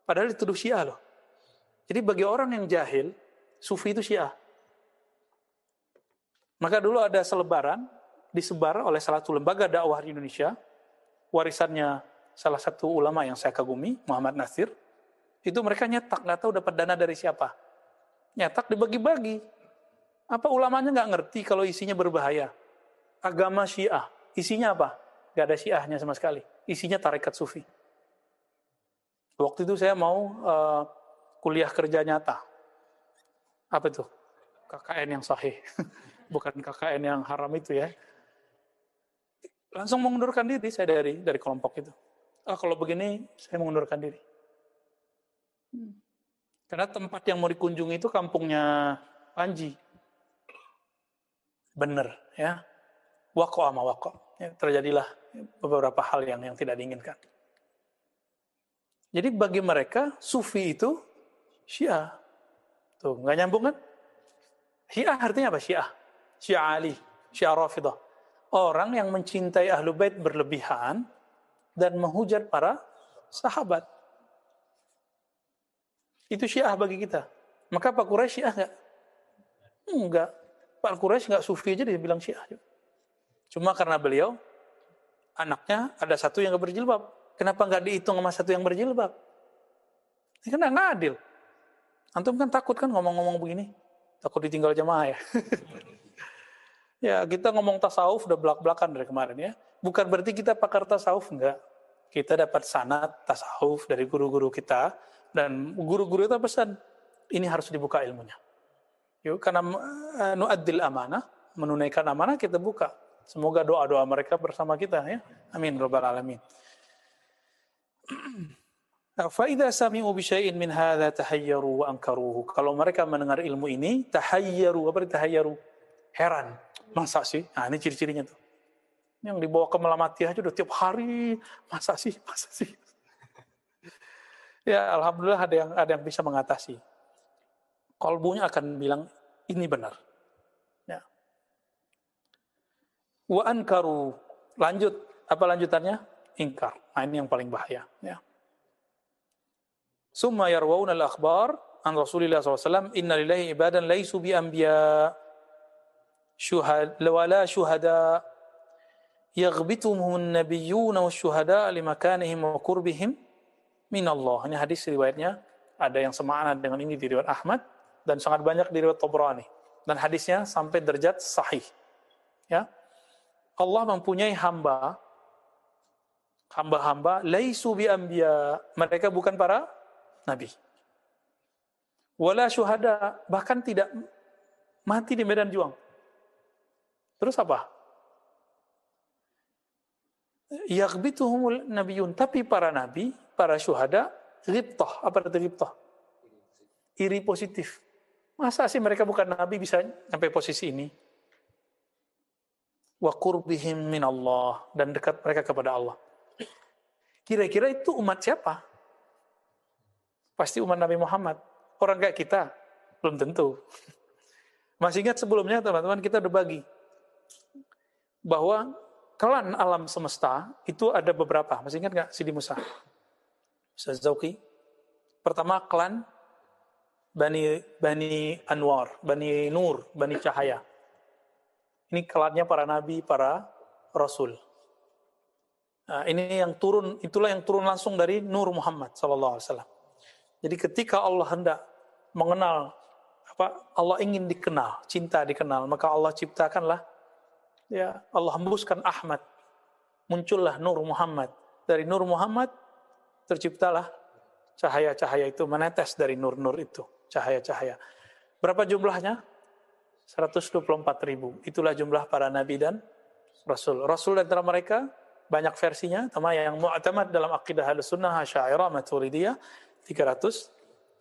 padahal dituduh Syiah loh. Jadi bagi orang yang jahil, Sufi itu Syiah. Maka dulu ada selebaran disebar oleh salah satu lembaga dakwah di Indonesia, warisannya salah satu ulama yang saya kagumi, Muhammad Nasir. Itu mereka nyetak, nggak tahu dapat dana dari siapa. Nyetak dibagi-bagi. Apa ulamanya nggak ngerti kalau isinya berbahaya? Agama Syiah, isinya apa? Nggak ada Syiahnya sama sekali. Isinya tarekat Sufi. Waktu itu saya mau kuliah kerja nyata. Apa itu? KKN yang sahih. Bukan KKN yang haram itu ya. Langsung mengundurkan diri saya dari kelompok itu. Kalau begini saya mengundurkan diri. Karena tempat yang mau dikunjungi itu kampungnya Panji. Bener ya. Waqa'a ma waqa'. Ya, terjadilah beberapa hal yang tidak diinginkan. Jadi bagi mereka Sufi itu Syiah. Tuh, nggak nyambung kan? Syiah artinya apa? Syiah Ali, Syiah Rafidhah. Orang yang mencintai Ahlul Bait berlebihan dan menghujat para sahabat. Itu Syiah bagi kita. Maka Pak Quraisy Syiah nggak? Enggak. Pak Quraisy nggak Sufi aja dia bilang Syiah. Cuma karena beliau anaknya ada satu yang nggak berjilbab. Kenapa nggak dihitung sama satu yang berjilbab? Ini kan nggak adil. Antum kan takut kan ngomong-ngomong begini, takut ditinggal jamaah ya. Ya kita ngomong tasawuf udah belak-belakan dari kemarin ya. Bukan berarti kita pakar tasawuf, enggak. Kita dapat sanad tasawuf dari guru-guru kita dan guru-guru itu pesan ini harus dibuka ilmunya. Yuk karena nu'addil amanah, menunaikan amanah kita buka. Semoga doa-doa mereka bersama kita ya. Amin rabbal alamin. Fa idza sami'u bi syai'in min hadza tahayyaru wa ankaruhu. Kalau mereka mendengar ilmu ini, tahayyaru, apa itu tahayyaru? Heran. Masa sih? Nah, ini ciri-cirinya tuh. Yang dibawa ke Malamatiyah aja udah tiap hari, masa sih? Ya, alhamdulillah ada yang bisa mengatasi. Kalbunya akan bilang ini benar. Ya. Wa ankaru, lanjut, apa lanjutannya? Ingkar. Nah, ini yang paling bahaya. Ya. Summa yarwauna al-akhbar an Rasulillah SAW, inna lillahi ibadan laysu bi anbiya wala syuhada yaghbituhum an-nabiyyuna wasyuhada limakanihim wa qurbihim min Allah. Ini hadis riwayatnya ada yang semakna dengan ini di riwayat Ahmad dan sangat banyak di riwayat Tabrani. Dan hadisnya sampai derajat sahih. Ya. Allah mempunyai hamba-hamba laisu bi anbiya, mereka bukan para nabi. wala syuhada, bahkan tidak mati di medan juang. Terus apa? Yaghbituhumul nabiyun, tapi para nabi, para syuhada, ghibtah. Apa arti ghibtah? Iri positif. Masa sih mereka bukan nabi bisa sampai posisi ini? Wa qurbihim min Allah, dan dekat mereka kepada Allah. Kira-kira itu umat siapa? Pasti umat Nabi Muhammad. Orang kayak kita? Belum tentu. Masih ingat sebelumnya teman-teman kita udah bagi bahwa klan alam semesta itu ada beberapa. Masih ingat nggak Sidi Musa? Ustaz Zauki. Pertama klan Bani Anwar, Bani Nur, Bani Cahaya. Ini klannya para nabi, para rasul. Nah, ini yang turun, itulah yang turun langsung dari Nur Muhammad SAW. Jadi ketika Allah hendak mengenal, Allah ingin dikenal, cinta dikenal, maka Allah ciptakanlah, ya Allah hembuskan Ahmad, muncullah Nur Muhammad. Dari Nur Muhammad terciptalah cahaya-cahaya itu menetes dari nur-nur itu, cahaya-cahaya. Berapa jumlahnya? 124.000. Itulah jumlah para nabi dan rasul. Rasul antara mereka banyak versinya, sama yang mu'tamad dalam akidah Ahlussunnah, Asy'ariyah, Maturidiyah 313.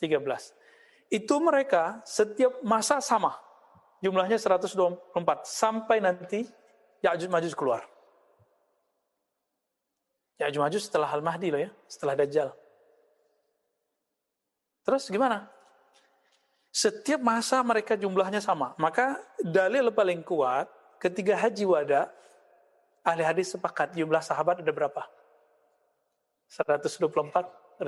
Itu mereka setiap masa sama. Jumlahnya 124 sampai nanti Ya'juj Ma'juj keluar. Ya'juj Ma'juj setelah Al-Mahdi loh ya, setelah Dajjal. Terus gimana? Setiap masa mereka jumlahnya sama. Maka dalil paling kuat ketika haji wada, ahli hadis sepakat jumlah sahabat ada berapa? 124.000.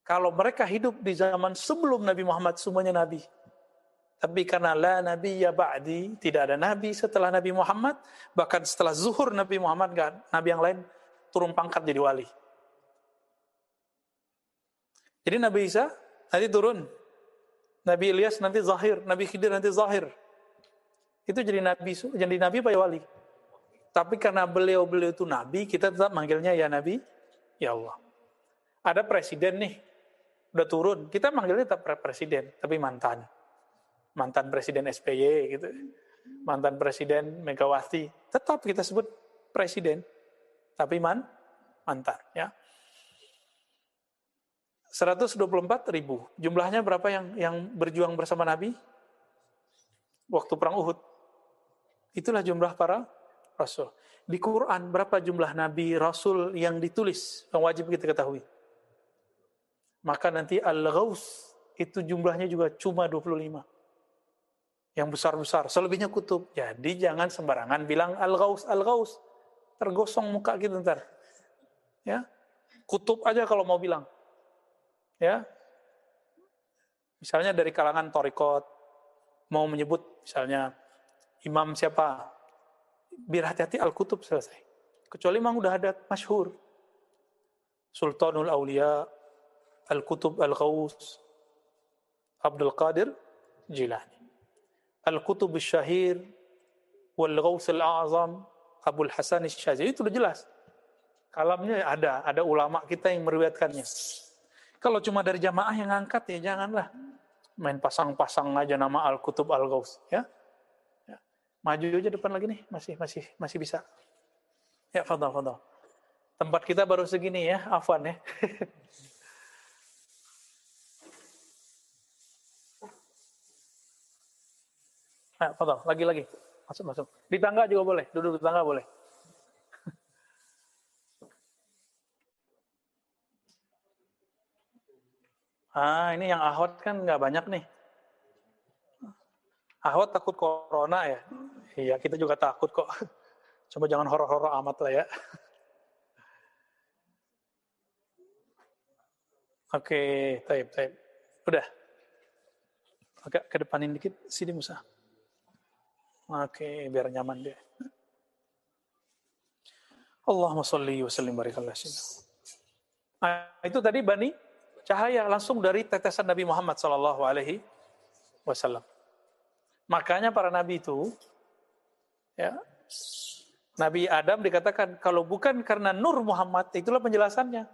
Kalau mereka hidup di zaman sebelum Nabi Muhammad, semuanya nabi. Tapi karena la nabiyya ba'di, tidak ada nabi setelah Nabi Muhammad, bahkan setelah zuhur Nabi Muhammad, nabi yang lain turun pangkat jadi wali. Jadi Nabi Isa nanti turun, Nabi Ilyas nanti zahir, Nabi Khidir nanti zahir. Itu jadi nabi apa ya wali? Tapi karena beliau itu nabi, kita tetap manggilnya ya nabi, ya Allah. Ada presiden nih, udah turun, kita manggilnya tetap presiden, tapi mantan presiden SBY gitu, mantan presiden Megawati, tetap kita sebut presiden, tapi mantan, ya. 124.000. Jumlahnya berapa yang berjuang bersama Nabi waktu perang Uhud? Itulah jumlah para rasul. Di Quran berapa jumlah nabi rasul yang ditulis yang wajib kita ketahui? Maka nanti Al-Ghaus itu jumlahnya juga cuma 25. Yang besar-besar, selebihnya kutub. Jadi jangan sembarangan bilang Al-Ghaus. Tergosong muka gitu ntar. Ya. Kutub aja kalau mau bilang. Ya. Misalnya dari kalangan Thariqat mau menyebut misalnya imam siapa? Biar hati-hati Al-Kutub selesai. Kecuali memang udah ada masyhur. Sultanul Aulia, Al-Kutub Al-Ghaus, Abdul Qadir Jilani. Al-Kutub Al-Syahir, Wal-Ghaus Al-A'zam, Abul Hasan Al-Syazili, itu udah jelas. Kalamnya ada ulama kita yang meriwayatkannya. Kalau cuma dari jamaah yang ngangkat ya janganlah. Main pasang-pasang aja nama Al-Kutub Al-Ghaus, ya. Maju aja depan lagi nih, masih bisa. Ya, fadhal. Tempat kita baru segini ya, afwan ya. Nah, fadhal, lagi. Masuk. Di tangga juga boleh, duduk di tangga boleh. Ini yang ahwat kan nggak banyak nih. Ahwat takut corona ya? Iya, kita juga takut kok. Coba jangan horor-horor amat lah ya. Oke, taib. Udah. Agak kedepanin dikit, sini Musa. Oke, biar nyaman deh. Allahumma sholli wa sallim barakallahu alaihi. Itu tadi Bani Cahaya langsung dari tetesan Nabi Muhammad sallallahu alaihi wasallam. Makanya para nabi itu, ya, Nabi Adam dikatakan kalau bukan karena Nur Muhammad, itulah penjelasannya,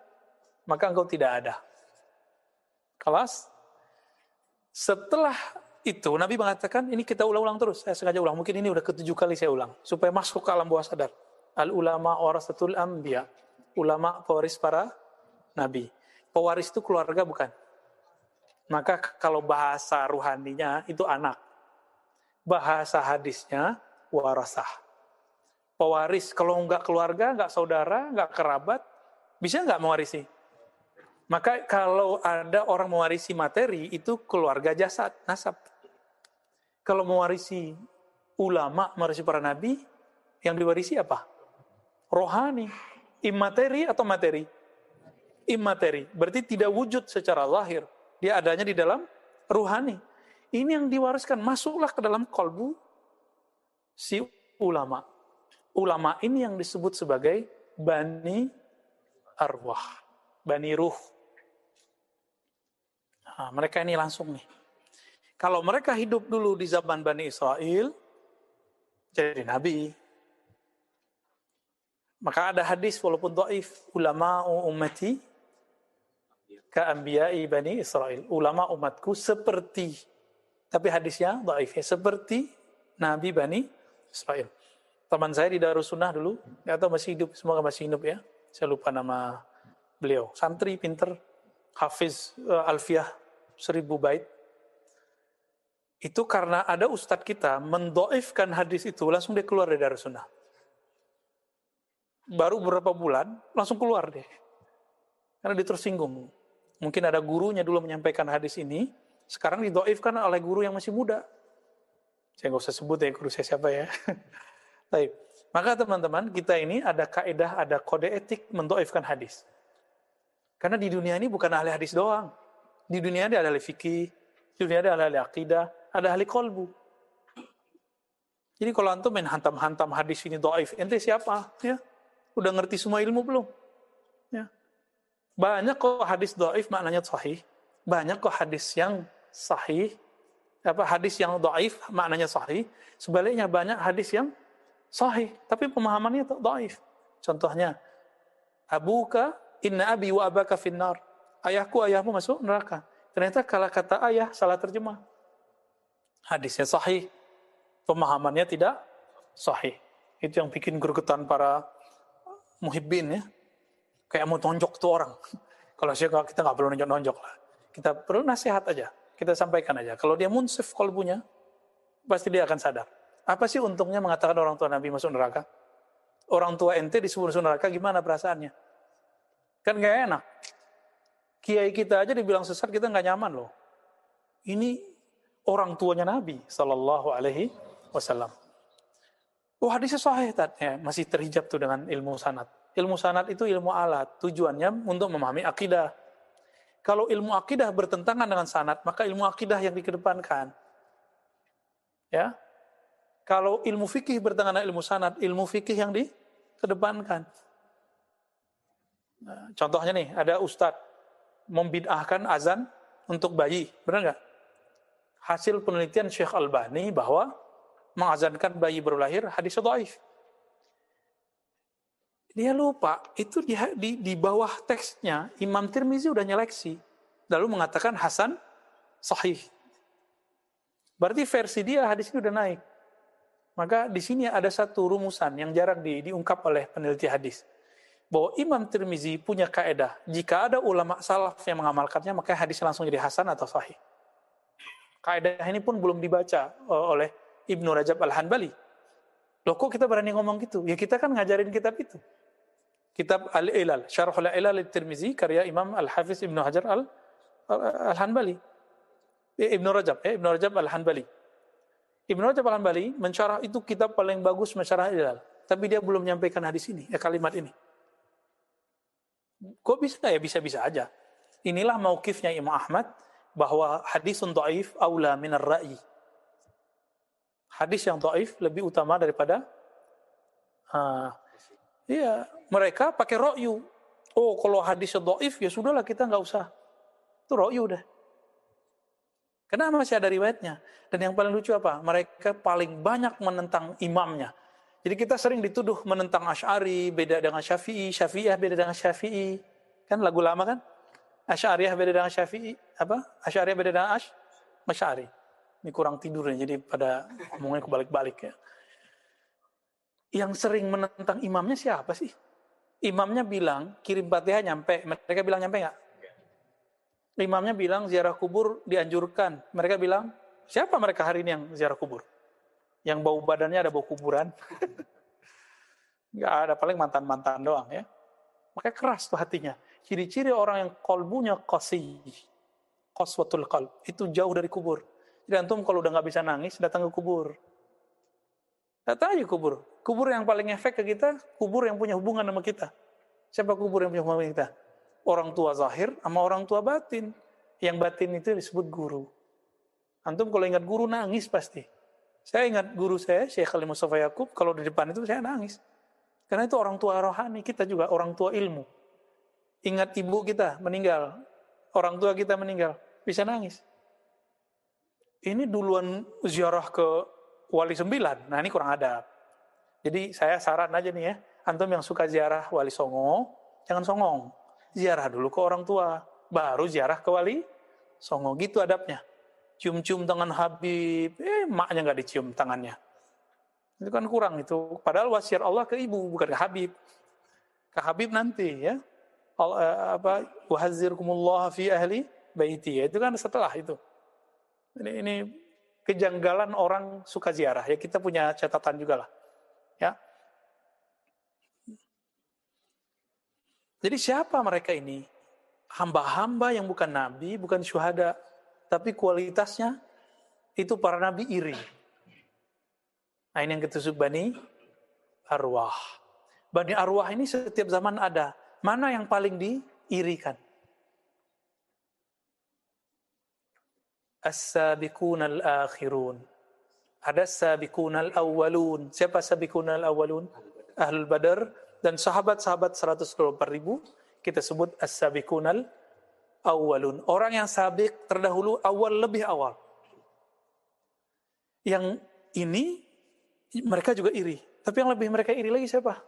maka engkau tidak ada. Kelas. Setelah itu Nabi mengatakan, ini kita ulang-ulang terus, saya sengaja ulang, mungkin ini udah ke-7 kali saya ulang, supaya masuk ke alam bawah sadar. Al-ulama warasatul anbiya, ulama pewaris para nabi. Pewaris itu keluarga bukan? Maka kalau bahasa ruhaninya itu anak. Bahasa hadisnya warasah. Pewaris, kalau nggak keluarga, nggak saudara, nggak kerabat, bisa nggak mewarisi? Maka kalau ada orang mewarisi materi, itu keluarga jasad, nasab. Kalau mewarisi ulama, mewarisi para nabi, yang diwarisi apa? Rohani. Immateri atau materi? Immateri. Berarti tidak wujud secara lahir. Dia adanya di dalam ruhani. Ini yang diwariskan. Masuklah ke dalam kolbu si ulama. Ulama ini yang disebut sebagai bani arwah. Bani ruh. Nah, mereka ini langsung nih. Kalau mereka hidup dulu di zaman Bani Israel, jadi nabi. Maka ada hadis walaupun dhaif, ulama ummati ka'anbiya'i Bani Israel. Ulama umatku seperti, tapi hadisnya dhaif ya, seperti Nabi Bani Israel. Teman saya di Darussunnah dulu, nggak tahu masih hidup, semoga masih hidup ya. Saya lupa nama beliau. Santri pinter, hafiz alfiyah 1000 bait. Itu karena ada ustadz kita mendoifkan hadis itu, langsung dia keluar dari Darussunnah. Baru beberapa bulan, langsung keluar deh. Karena dia tersinggung. Mungkin ada gurunya dulu menyampaikan hadis ini, sekarang didoifkan oleh guru yang masih muda. Saya nggak usah sebut ya guru saya siapa ya. Baik. Maka teman-teman, kita ini ada kaidah, ada kode etik mendoifkan hadis. Karena di dunia ini bukan ahli hadis doang. Di dunia ini ada ahli fikih, di dunia ini ada ahli akidah, ada ahli kolbu. Jadi kalau antum main hantam-hantam hadis ini doif, ente siapa? Ya, udah ngerti semua ilmu belum? Ya. Banyak kok hadis doif maknanya sahih. Banyak kok hadis yang sahih, hadis yang doif maknanya sahih. Sebaliknya banyak hadis yang sahih, tapi pemahamannya doif. Contohnya, abuka inna abi wa abaka finnar. Ayahku, ayahmu masuk neraka. Ternyata kalau kata ayah salah terjemah. Hadisnya sahih, pemahamannya tidak sahih. Itu yang bikin gregetan para muhibbin ya. Kayak mau tonjok tuh orang. Kalau kita nggak perlu nonjok-nonjok lah. Kita perlu nasihat aja. Kita sampaikan aja. Kalau dia munsif kolbunya, pasti dia akan sadar. Apa sih untungnya mengatakan orang tua Nabi masuk neraka? Orang tua ente disuruh masuk neraka, gimana perasaannya? Kan nggak enak. Kiai kita aja dibilang sesat, kita nggak nyaman loh. Ini orang tuanya Nabi Sallallahu Alaihi Wasallam. Oh hadisnya sahih, ya, masih terhijab tuh dengan ilmu sanad. Ilmu sanad itu ilmu alat, tujuannya untuk memahami akidah. Kalau ilmu akidah bertentangan dengan sanad, maka ilmu akidah yang dikedepankan. Ya, kalau ilmu fikih bertentangan dengan ilmu sanad, ilmu fikih yang dikedepankan. Nah, contohnya nih, ada ustadz membid'ahkan azan untuk bayi, benar nggak? Hasil penelitian Syekh Albani bahwa mengazankan bayi baru lahir hadis dhaif. Dia lupa, itu di bawah teksnya Imam Tirmizi udah nyeleksi, lalu mengatakan hasan sahih. Berarti versi dia hadis ini udah naik. Maka di sini ada satu rumusan yang jarang diungkap oleh peneliti hadis. Bahwa Imam Tirmizi punya kaedah, jika ada ulama salaf yang mengamalkannya, maka hadisnya langsung jadi hasan atau sahih. Kaedah ini pun belum dibaca oleh Ibnu Rajab Al-Hanbali. Loh kok kita berani ngomong gitu? Ya kita kan ngajarin kitab itu. Kitab Al-Ilal, Syarhul Ilal Tirmizi, karya Imam Al-Hafiz Ibnu Hajar Al-Hanbali. Ibnu Rajab Al-Hanbali. Ibnu Rajab Al-Hanbali mensyarah itu kitab paling bagus mensyarah Ilal. Tapi dia belum menyampaikan hadis ini, kalimat ini. Kok bisa? Ya bisa-bisa aja. Inilah mauqifnya Imam Ahmad bahwa hadisun dhaif aula minar ra'i. Hadis yang dhaif lebih utama daripada mereka pakai ra'yu. Oh, kalau hadis dhaif ya sudahlah kita nggak usah. Itu ra'yu udah. Karena masih ada riwayatnya. Dan yang paling lucu apa? Mereka paling banyak menentang imamnya. Jadi kita sering dituduh menentang Asy'ari, beda dengan Syafi'i, Syafi'iyah beda dengan Syafi'i. Kan lagu lama kan? Asy'ariyah beda dengan Syafi'i, Asy'ariyah beda dengan Masyari. Ini kurang tidurnya, jadi pada ngomongnya kebalik-balik ya. Yang sering menentang imamnya siapa sih? Imamnya bilang kirim Fatihah nyampe, mereka bilang nyampe nggak? Imamnya bilang ziarah kubur dianjurkan, mereka bilang siapa mereka hari ini yang ziarah kubur? Yang bau badannya ada bau kuburan? Nggak ada, paling mantan-mantan doang ya. Makanya keras tuh hatinya. Ciri-ciri orang yang kolbunya qasiyy, qaswatul qalb, itu jauh dari kubur. Jadi antum kalau udah nggak bisa nangis, datang ke kubur. Datang aja kubur. Kubur yang paling efek ke kita, kubur yang punya hubungan sama kita. Siapa kubur yang punya hubungan sama kita? Orang tua zahir sama orang tua batin. Yang batin itu disebut guru. Antum kalau ingat guru nangis pasti. Saya ingat guru saya, Syekh Khalil Mustafa Yaqub, kalau di depan itu saya nangis. Karena itu orang tua rohani, kita juga orang tua ilmu. Ingat ibu kita meninggal, orang tua kita meninggal, bisa nangis. Ini duluan ziarah ke Wali 9, nah ini kurang adab. Jadi saya saran aja nih ya, antum yang suka ziarah Wali Songo, jangan songong. Ziarah dulu ke orang tua, baru ziarah ke Wali Songo, gitu adabnya. Cium-cium tangan Habib, maknya nggak dicium tangannya. Itu kan kurang itu. Padahal wasiat Allah ke ibu, bukan ke Habib. Ke Habib nanti ya. Wahadzirkumullah fi ahli baiti. Itu kan setelah itu. Ini kejanggalan orang suka ziarah. Ya kita punya catatan juga lah. Ya. Jadi siapa mereka ini? Hamba-hamba yang bukan nabi, bukan syuhada, tapi kualitasnya itu para nabi iri. Nah ini yang ketusuk Bani Arwah. Bani Arwah ini setiap zaman ada. Mana yang paling diirikan? As-sabiqun al-akhirun. Ada as-sabiqun al-awwalun. Siapa as-sabiqun al-awwalun? Ahlul Badar dan sahabat-sahabat 124.000 kita sebut as-sabiqun al-awwalun. Orang yang sabiq terdahulu, awal lebih awal. Yang ini mereka juga iri. Tapi yang lebih mereka iri lagi siapa?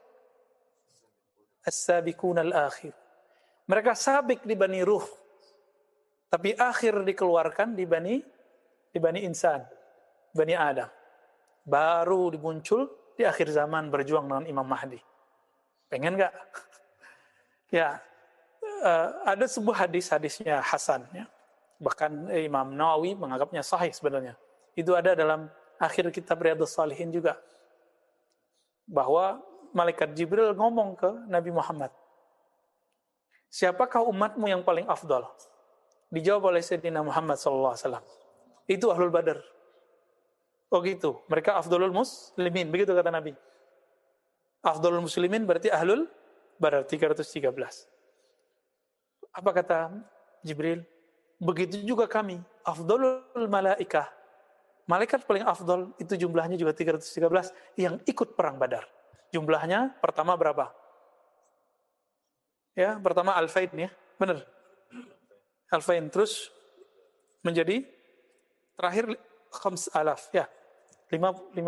As-sabiqun al-akhir. Mereka sabik di Bani Ruh. Tapi akhir dikeluarkan di Bani Insan. Bani Adam. Baru dimuncul di akhir zaman berjuang dengan Imam Mahdi. Pengen gak? Ya, ada sebuah hadisnya Hasan. Ya. Bahkan Imam Nawawi menganggapnya sahih sebenarnya. Itu ada dalam akhir kitab Riyadhus Shalihin juga. Bahwa malaikat Jibril ngomong ke Nabi Muhammad. Siapakah umatmu yang paling afdal? Dijawab oleh Sayyidina Muhammad SAW. Itu Ahlul Badar. Oh gitu, mereka afdalul muslimin. Begitu kata Nabi. Afdalul muslimin berarti Ahlul Badar 313. Apa kata Jibril? Begitu juga kami. Afdalul malaikah. Malaikat paling afdal itu jumlahnya juga 313 yang ikut perang Badar. Jumlahnya pertama berapa? Ya, pertama Al-Fain ya. Benar. Al-Fain terus menjadi terakhir 5,000 ya. 5.000.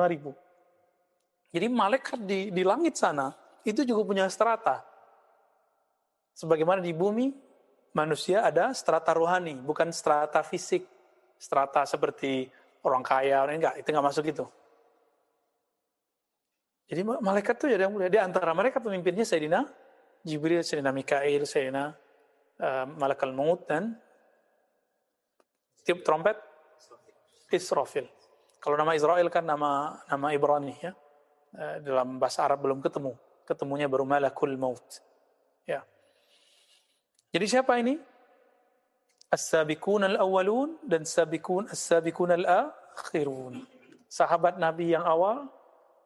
Jadi malaikat di langit sana itu juga punya strata. Sebagaimana di bumi manusia ada strata rohani, bukan strata fisik. Strata seperti orang kaya, enggak, itu enggak masuk itu. Jadi malaikat itu ada yang mulia. Di antara mereka pemimpinnya Sayyidina Jibril, Sayyidina Mikail, Sayyidina Malakal Maut dan tiup trompet Israfil. Kalau nama Israel kan nama Ibrani ya. Dalam bahasa Arab belum ketemu. Ketemunya baru Malakul Maut. Ya. Jadi siapa ini? As-sabiqun al-awwalun dan as-sabiqun al-akhirun. Sahabat Nabi yang awal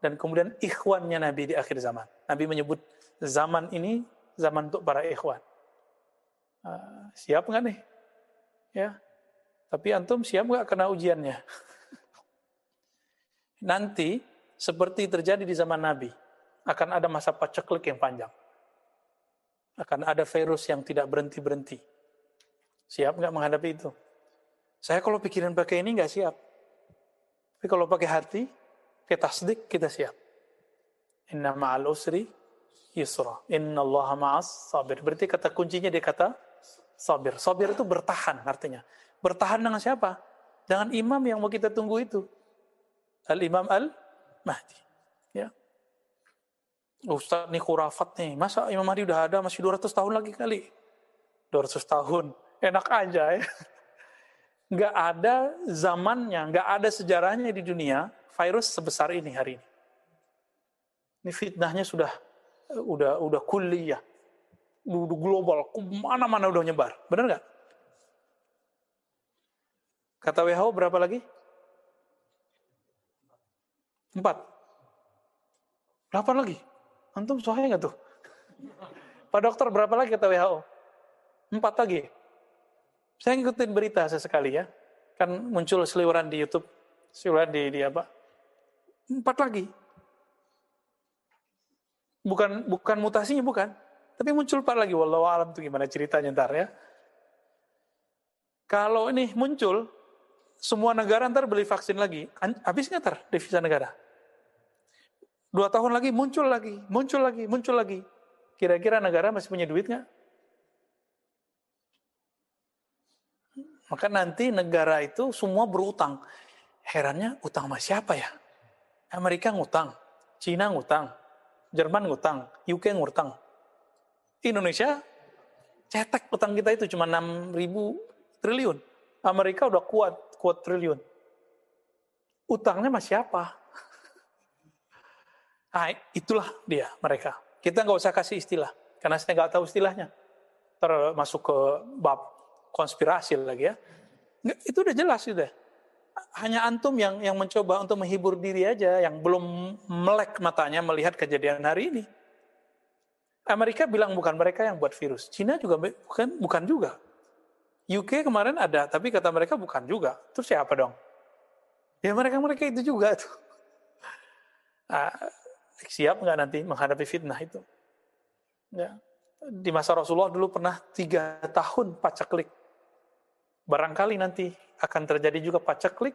dan kemudian ikhwannya Nabi di akhir zaman. Nabi menyebut zaman ini zaman untuk para ikhwan. Siap nggak nih? Ya. Tapi antum siap nggak kena ujiannya? Nanti seperti terjadi di zaman Nabi, akan ada masa paceklik yang panjang. Akan ada virus yang tidak berhenti-berhenti. Siap nggak menghadapi itu? Saya kalau pikirin pakai ini nggak siap. Tapi kalau pakai hati, kita tasdik, kita siap. Inna ma'al usri yusra. Inna allaha ma'as sabir. Berarti kata kuncinya dia kata sabir. Sabir itu bertahan artinya. Bertahan dengan siapa? Jangan imam yang mau kita tunggu itu. Al-Imam Al-Mahdi. Ya. Ustaz nih khurafat nih. Masa Imam Mahdi udah ada masih 200 tahun lagi kali? 200 tahun. Enak aja ya. Nggak ada zamannya, nggak ada sejarahnya di dunia virus sebesar ini hari ini. Ini fitnahnya udah kulliyah. Udah global, mana-mana udah nyebar. Benar nggak? Kata WHO berapa lagi? 4. 8 lagi. Antum sahih nggak tuh? Pak dokter berapa lagi kata WHO? 4 lagi. Saya ngikutin berita sesekali ya. Kan muncul seliweran di YouTube. Seliweran di apa? 4 lagi. Bukan mutasinya, bukan. Tapi muncul 4 lagi. Wallahu alam tuh gimana ceritanya ntar ya. Kalau ini muncul, semua negara ntar beli vaksin lagi. Habis nggak ntar devisa negara? 2 tahun lagi muncul lagi. Kira-kira negara masih punya duit nggak? Maka nanti negara itu semua berutang. Herannya utang sama siapa ya? Amerika ngutang, Cina ngutang, Jerman ngutang, UK ngutang. Indonesia cetek utang kita itu cuma 6.000 triliun. Amerika udah kuat triliun. Utangnya sama siapa? Nah, itulah dia mereka. Kita nggak usah kasih istilah, karena saya nggak tahu istilahnya. Termasuk ke bab konspirasi lagi ya. Itu udah jelas sudah. Hanya antum yang mencoba untuk menghibur diri aja, yang belum melek matanya melihat kejadian hari ini. Amerika bilang bukan mereka yang buat virus. Cina juga bukan juga. UK kemarin ada, tapi kata mereka bukan juga. Terus siapa dong? Ya mereka itu juga tuh. Siap nggak nanti menghadapi fitnah itu? Ya. Di masa Rasulullah dulu pernah 3 tahun paceklik. Barangkali nanti akan terjadi juga paceklik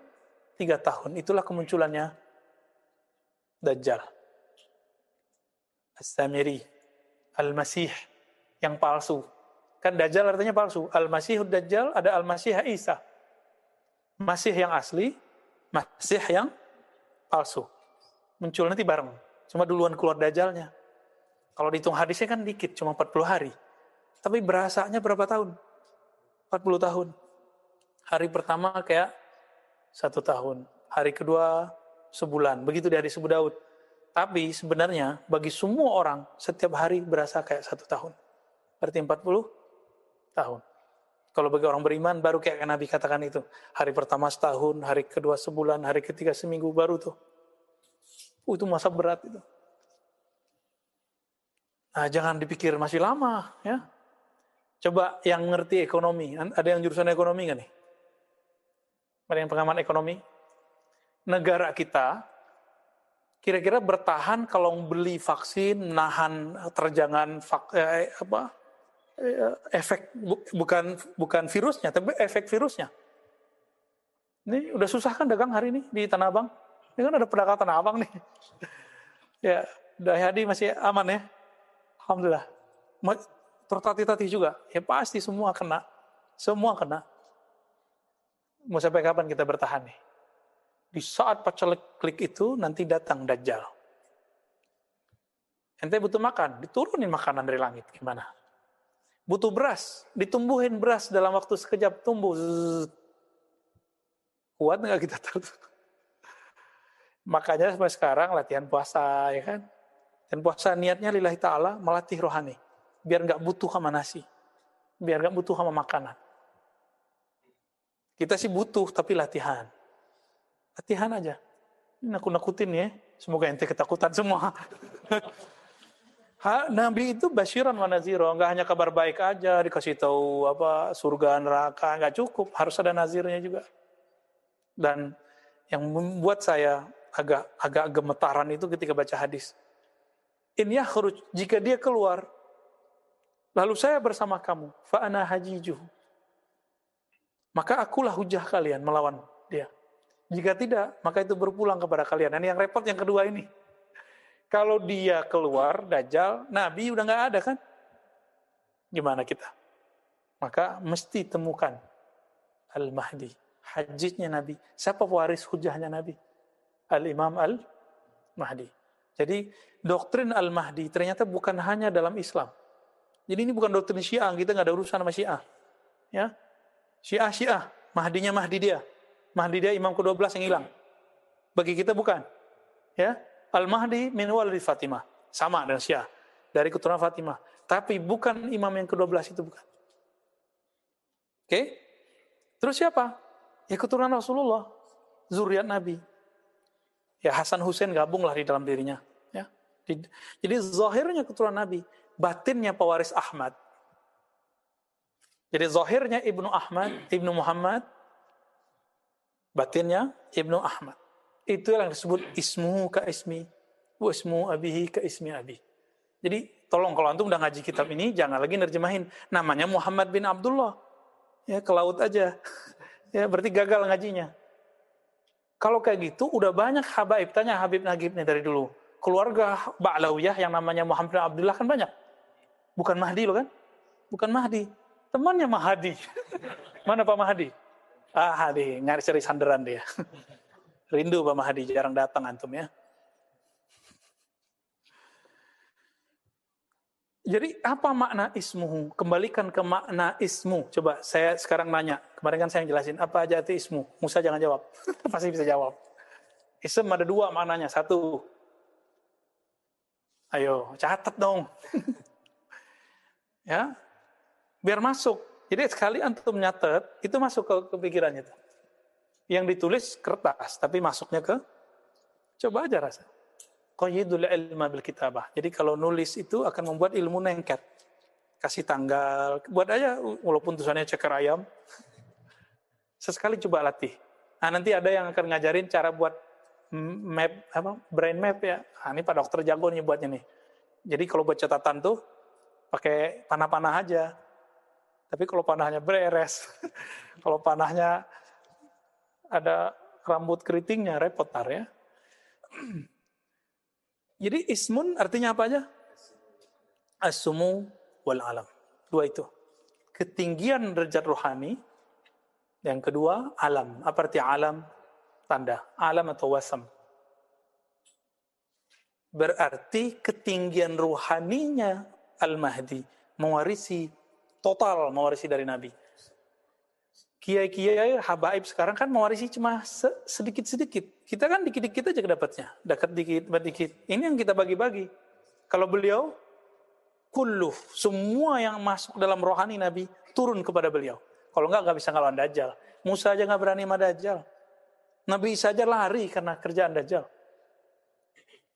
3 tahun. Itulah kemunculannya Dajjal. As-Samiri, Al-Masih, yang palsu. Kan Dajjal artinya palsu. Al-Masihud Dajjal, ada Al-Masih Isa. Masih yang asli, Masih yang palsu. Muncul nanti bareng. Cuma duluan keluar Dajjalnya. Kalau dihitung hadisnya kan dikit, cuma 40 hari. Tapi berasanya berapa tahun? 40 tahun. Hari pertama kayak 1 tahun. Hari kedua sebulan. Begitu di hadis Abu Daud. Tapi sebenarnya bagi semua orang, setiap hari berasa kayak 1 tahun. Berarti 40 tahun. Kalau bagi orang beriman, baru kayak Nabi katakan itu. Hari pertama setahun, hari kedua sebulan, hari ketiga seminggu, baru tuh. Itu masa berat itu. Nah, jangan dipikir masih lama, ya. Coba yang ngerti ekonomi, ada yang jurusan ekonomi nggak nih? Ada yang pengamat ekonomi? Negara kita kira-kira bertahan kalau beli vaksin, nahan terjangan efek bukan virusnya, tapi efek virusnya. Ini udah susah kan dagang hari ini di Tanah Abang? Ini kan ada pedagang Tanah Abang nih. Ya, Dayadi masih aman ya? Alhamdulillah. Tertatih-tatih juga. Ya pasti semua kena. Semua kena. Mau sampai kapan kita bertahan nih? Di saat paceklik itu nanti datang Dajjal. Ente butuh makan, diturunin makanan dari langit. Gimana? Butuh beras, ditumbuhin beras dalam waktu sekejap tumbuh. Zzz. Kuat nggak kita tahu? Makanya sampai sekarang latihan puasa, ya kan? Dan puasa niatnya lillahi ta'ala melatih rohani. Biar nggak butuh sama nasi. Biar nggak butuh sama makanan. Kita sih butuh, tapi latihan. Latihan aja. Ini nakut-nakutin ya. Semoga ente ketakutan semua. Nabi itu basyiran wa naziro. Nggak hanya kabar baik aja, dikasih tahu apa surga, neraka. Nggak cukup, harus ada nazirnya juga. Dan yang membuat saya agak gemetaran itu ketika baca hadis. In yakhruj, jika dia keluar, lalu saya bersama kamu, fa ana hajijuh. Maka akulah hujah kalian melawan dia. Jika tidak, maka itu berpulang kepada kalian. Dan yang repot yang kedua ini. Kalau dia keluar, Dajjal, Nabi udah nggak ada kan? Gimana kita? Maka mesti temukan Al-Mahdi. hajijnya Nabi. Siapa pewaris hujahnya Nabi? Al-Imam Al-Mahdi. Jadi doktrin Al-Mahdi ternyata bukan hanya dalam Islam. Jadi ini bukan doktrin Syiah, kita nggak ada urusan sama Syiah. Ya, Syiah, Mahdinya Mahdi dia. Mahdi dia imam ke-12 yang hilang. Bagi kita bukan. Ya, Al-Mahdi min walidi Fatimah. Sama dengan Syiah. Dari keturunan Fatimah. Tapi bukan imam yang ke-12 itu, bukan. Oke? Terus siapa? Ya keturunan Rasulullah. Zuriat Nabi. Ya Hasan Hussein gabunglah di dalam dirinya. Ya. Jadi zahirnya keturunan Nabi. Batinnya pewaris Ahmad. Jadi zahirnya Ibnu Ahmad, Ibnu Muhammad. Batinnya Ibnu Ahmad. Itu yang disebut ismuhu ka ismi. Wa ismu abihi ka ismi abi. Jadi tolong kalau antum udah ngaji kitab ini, jangan lagi nerjemahin. Namanya Muhammad bin Abdullah. Ya ke laut aja. Ya berarti gagal ngajinya. Kalau kayak gitu, udah banyak habaib. Tanya Habib Nagib nih dari dulu. Keluarga Ba'lawiyah yang namanya Muhammad bin Abdullah kan banyak. Bukan Mahdi loh kan? Bukan Mahdi. Temannya Mahdi. Mana Pak Mahdi? Hadi, nyari cari sandaran dia. Rindu Pak Mahdi, jarang datang antum ya. Jadi apa makna ismuhu? Kembalikan ke makna ismu. Coba saya sekarang nanya. Kemarin kan saya yang jelasin. Apa aja itu ismu? Musa jangan jawab. Pasti bisa jawab. Ism ada dua maknanya. Satu. Ayo, catat dong. Ya. Biar masuk. Jadi sekali antum nyatet, itu masuk ke pikirannya. Yang ditulis kertas, tapi masuknya ke, coba aja rasa. Qayyidul ilma bil kitabah. Jadi kalau nulis itu akan membuat ilmu nengket. Kasih tanggal, buat aja walaupun tulisannya ceker ayam. Sesekali coba latih. Nah, nanti ada yang akan ngajarin cara buat map, brain map ya. Nah, ini Pak Dokter jago nih buatnya nih. Jadi kalau buat catatan tuh pakai panah-panah aja. Tapi kalau panahnya beres, kalau panahnya ada rambut keritingnya repot tar ya. Jadi ismun artinya apa aja? As-sumu wal alam. Dua itu. Ketinggian derajat rohani. Yang kedua, alam. Apa arti alam? Tanda. Alam atau wasam. Berarti ketinggian rohaninya Al-Mahdi mewarisi total, mewarisi dari Nabi. Kiai-kiai habaib sekarang kan mewarisi cuma sedikit-sedikit. Kita kan dikit-dikit aja kedapatnya. Dekat dikit. Ini yang kita bagi-bagi. Kalau beliau, kulluh, semua yang masuk dalam rohani Nabi, turun kepada beliau. Kalau enggak bisa ngelawan Dajjal. Musa aja nggak berani sama Dajjal. Nabi Isa aja lari karena kerjaan Dajjal.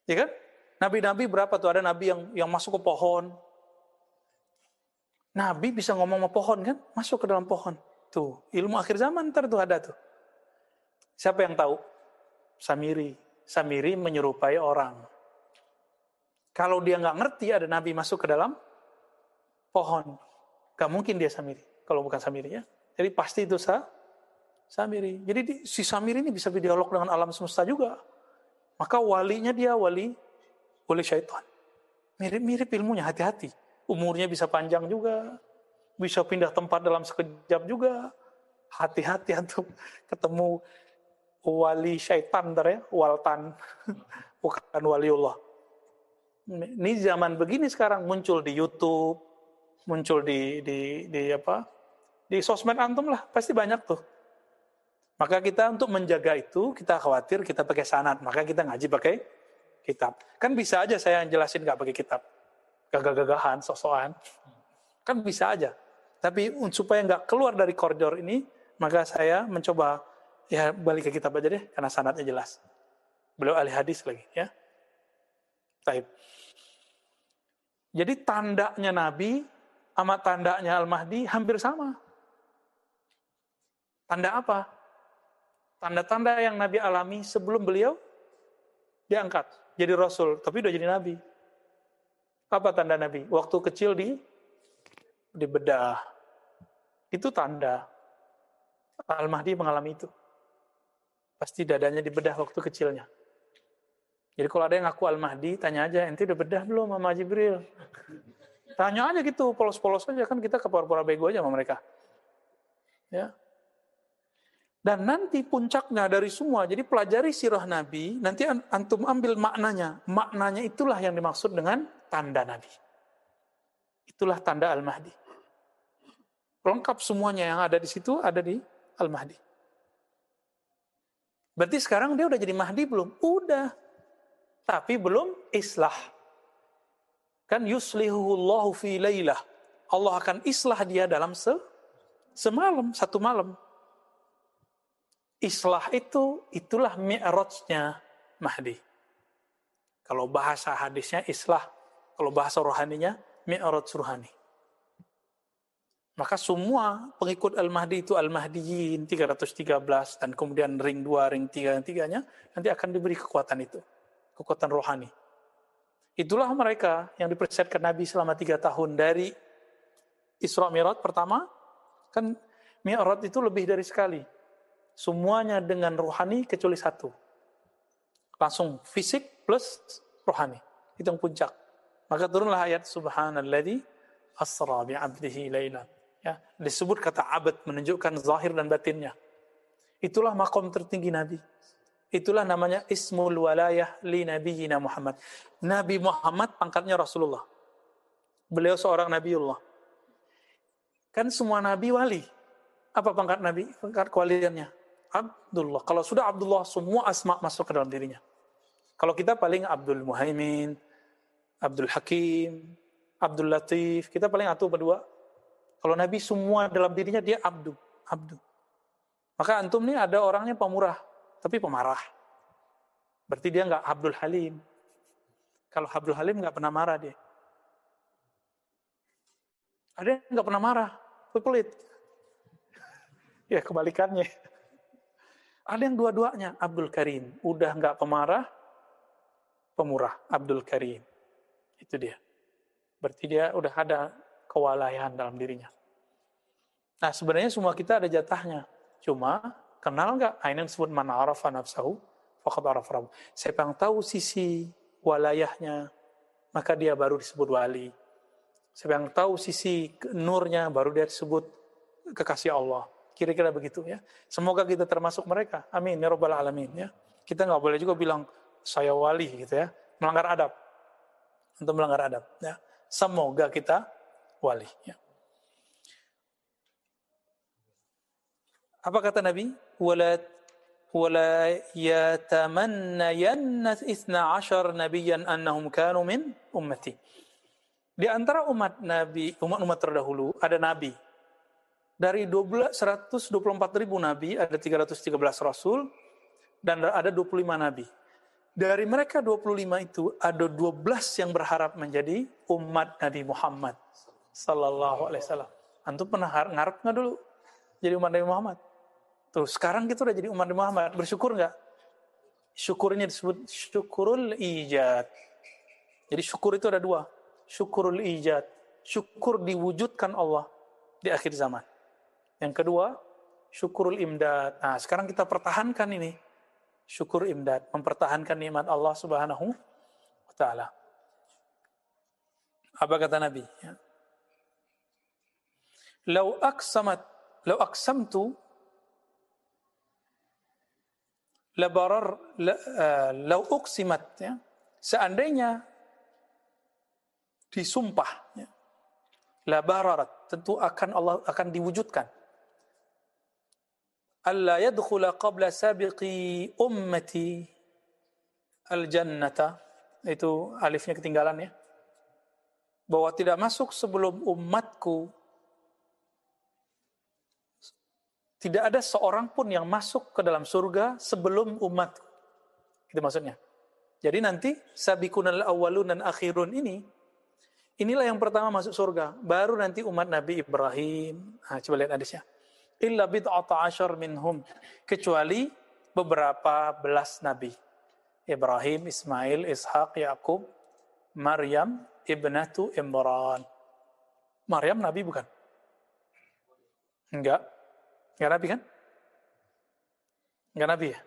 Ya kan? Nabi-nabi berapa tuh? Ada Nabi yang masuk ke pohon. Nabi bisa ngomong sama pohon kan? Masuk ke dalam pohon. Tuh, ilmu akhir zaman ntar tuh ada tuh. Siapa yang tahu? Samiri. Samiri menyerupai orang. Kalau dia nggak ngerti ada Nabi masuk ke dalam pohon. Gak mungkin dia Samiri. Kalau bukan Samiri ya. Jadi pasti itu Samiri. Jadi si Samiri ini bisa berdialog dengan alam semesta juga. Maka walinya dia wali syaitan. Mirip-mirip ilmunya, hati-hati. Umurnya bisa panjang juga. Bisa pindah tempat dalam sekejap juga. Hati-hati untuk ketemu wali syaitan ntar ya, waltan. Bukan waliullah. Ini zaman begini sekarang muncul di YouTube, muncul di sosmed antum lah, pasti banyak tuh. Maka kita untuk menjaga itu, kita khawatir kita pakai sanad, maka kita ngaji pakai kitab. Kan bisa aja saya jelasin nggak pakai kitab, gagah-gagahan, sok-sokan, kan bisa aja. Tapi supaya nggak keluar dari koridor ini, maka saya mencoba ya balik ke kitab aja deh, karena sanadnya jelas. Beliau ahli hadis lagi, ya. Taib. Jadi tandanya Nabi sama tandanya Al-Mahdi hampir sama. Tanda apa? Tanda-tanda yang Nabi alami sebelum beliau diangkat jadi Rasul, tapi udah jadi Nabi. Apa tanda Nabi? Waktu kecil dibedah. Itu tanda. Al-Mahdi mengalami itu. Pasti dadanya dibedah waktu kecilnya. Jadi kalau ada yang ngaku Al-Mahdi, tanya aja, ente udah bedah belum sama Jibril? Tanya aja gitu, polos-polos aja, kan kita kepura-pura bego aja sama mereka. Ya. Dan nanti puncaknya dari semua, jadi pelajari sirah Nabi, nanti antum ambil maknanya. Maknanya itulah yang dimaksud dengan tanda Nabi. Itulah tanda Al-Mahdi. Lengkap semuanya yang ada di situ, ada di Al-Mahdi. Berarti sekarang dia udah jadi Mahdi belum? Udah. Tapi belum islah. Kan yuslihuhullahu fi laylah. Allah akan islah dia dalam semalam, satu malam. Islah itulah mi'rajnya Mahdi. Kalau bahasa hadisnya islah, kalau bahasa rohaninya mi'raj rohani. Maka semua pengikut Al-Mahdi itu Al-Mahdiyin 313 dan kemudian ring 2, ring 3 dan 3-nya nanti akan diberi kekuatan itu, kekuatan rohani. Itulah mereka yang dipersiapkan Nabi selama 3 tahun dari Isra Mi'raj pertama, kan Mi'raj itu lebih dari sekali. Semuanya dengan rohani kecuali satu. Langsung fisik plus rohani. Itu yang puncak. Maka turunlah ayat Subhanalladzi asra bi'abdihi laylan. Ya, disebut kata abad menunjukkan zahir dan batinnya. Itulah makom tertinggi Nabi. Itulah namanya ismul walayah li nabiyina Muhammad. Nabi Muhammad pangkatnya Rasulullah. Beliau seorang Nabiullah. Kan semua Nabi wali. Apa pangkat Nabi? Pangkat kewaliannya. Abdullah. Kalau sudah Abdullah, semua asma masuk ke dalam dirinya. Kalau kita paling Abdul Muhaimin, Abdul Hakim, Abdul Latif, kita paling satu berdua. Kalau Nabi semua dalam dirinya dia Abdu. Maka antum nih ada orangnya pemurah, tapi pemarah. Berarti dia nggak Abdul Halim. Kalau Abdul Halim nggak pernah marah dia. Ada yang nggak pernah marah, pelit. Ya kebalikannya. Ada yang dua-duanya, Abdul Karim. Udah nggak pemarah, pemurah, Abdul Karim. Itu dia. Berarti dia udah ada kewalayan dalam dirinya. Nah sebenarnya semua kita ada jatahnya. Cuma kenal nggak? Ini yang disebut man arafa nafsahu faqad arafa rabbuh. Siapa yang tahu sisi walayahnya, maka dia baru disebut wali. Siapa yang tahu sisi nurnya, baru dia disebut kekasih Allah. Kira-kira begitu ya. Semoga kita termasuk mereka. Amin ya rabbal alamin ya. Kita nggak boleh juga bilang saya wali gitu ya. Melanggar adab. Untuk melanggar adab ya. Semoga kita wali ya. Apa kata Nabi? Wala yatamannayanna 12 nabiyyan annahum kanu min ummati. Di antara umat Nabi, umat terdahulu ada nabi. Dari 124.000 nabi, ada 313 rasul, dan ada 25 nabi. Dari mereka 25 itu, ada 12 yang berharap menjadi umat Nabi Muhammad sallallahu alaihi wasallam. Antum pernah ngarep nggak dulu jadi umat Nabi Muhammad? Tuh, sekarang kita udah jadi umat Nabi Muhammad. Bersyukur nggak? Syukurnya disebut syukurul ijad. Jadi syukur itu ada dua. Syukurul ijad. Syukur diwujudkan Allah di akhir zaman. Yang kedua, syukurul imdad. Nah, sekarang kita pertahankan ini. Syukur imdad. Mempertahankan nikmat Allah subhanahu wa ta'ala. Apa kata Nabi? Lau aksamtu labarar lau uksimat ya. Seandainya disumpah ya. Labararat tentu akan Allah akan diwujudkan. Alla yadkhula qabla sabiqi ummati al-jannata, itu alifnya ketinggalan ya. Bahwa tidak masuk sebelum umatku, tidak ada seorang pun yang masuk ke dalam surga sebelum umatku. Itu maksudnya. Jadi nanti sabiqunal awwalun dan akhirun inilah yang pertama masuk surga. Baru nanti umat Nabi Ibrahim. Nah, coba lihat hadisnya. Illa bid'ata asyar minhum. Kecuali beberapa belas Nabi. Ibrahim, Ismail, Ishaq, Yakub, Maryam, ibnatu Imran. Maryam Nabi bukan? Enggak Nabi kan? Enggak Nabi ya?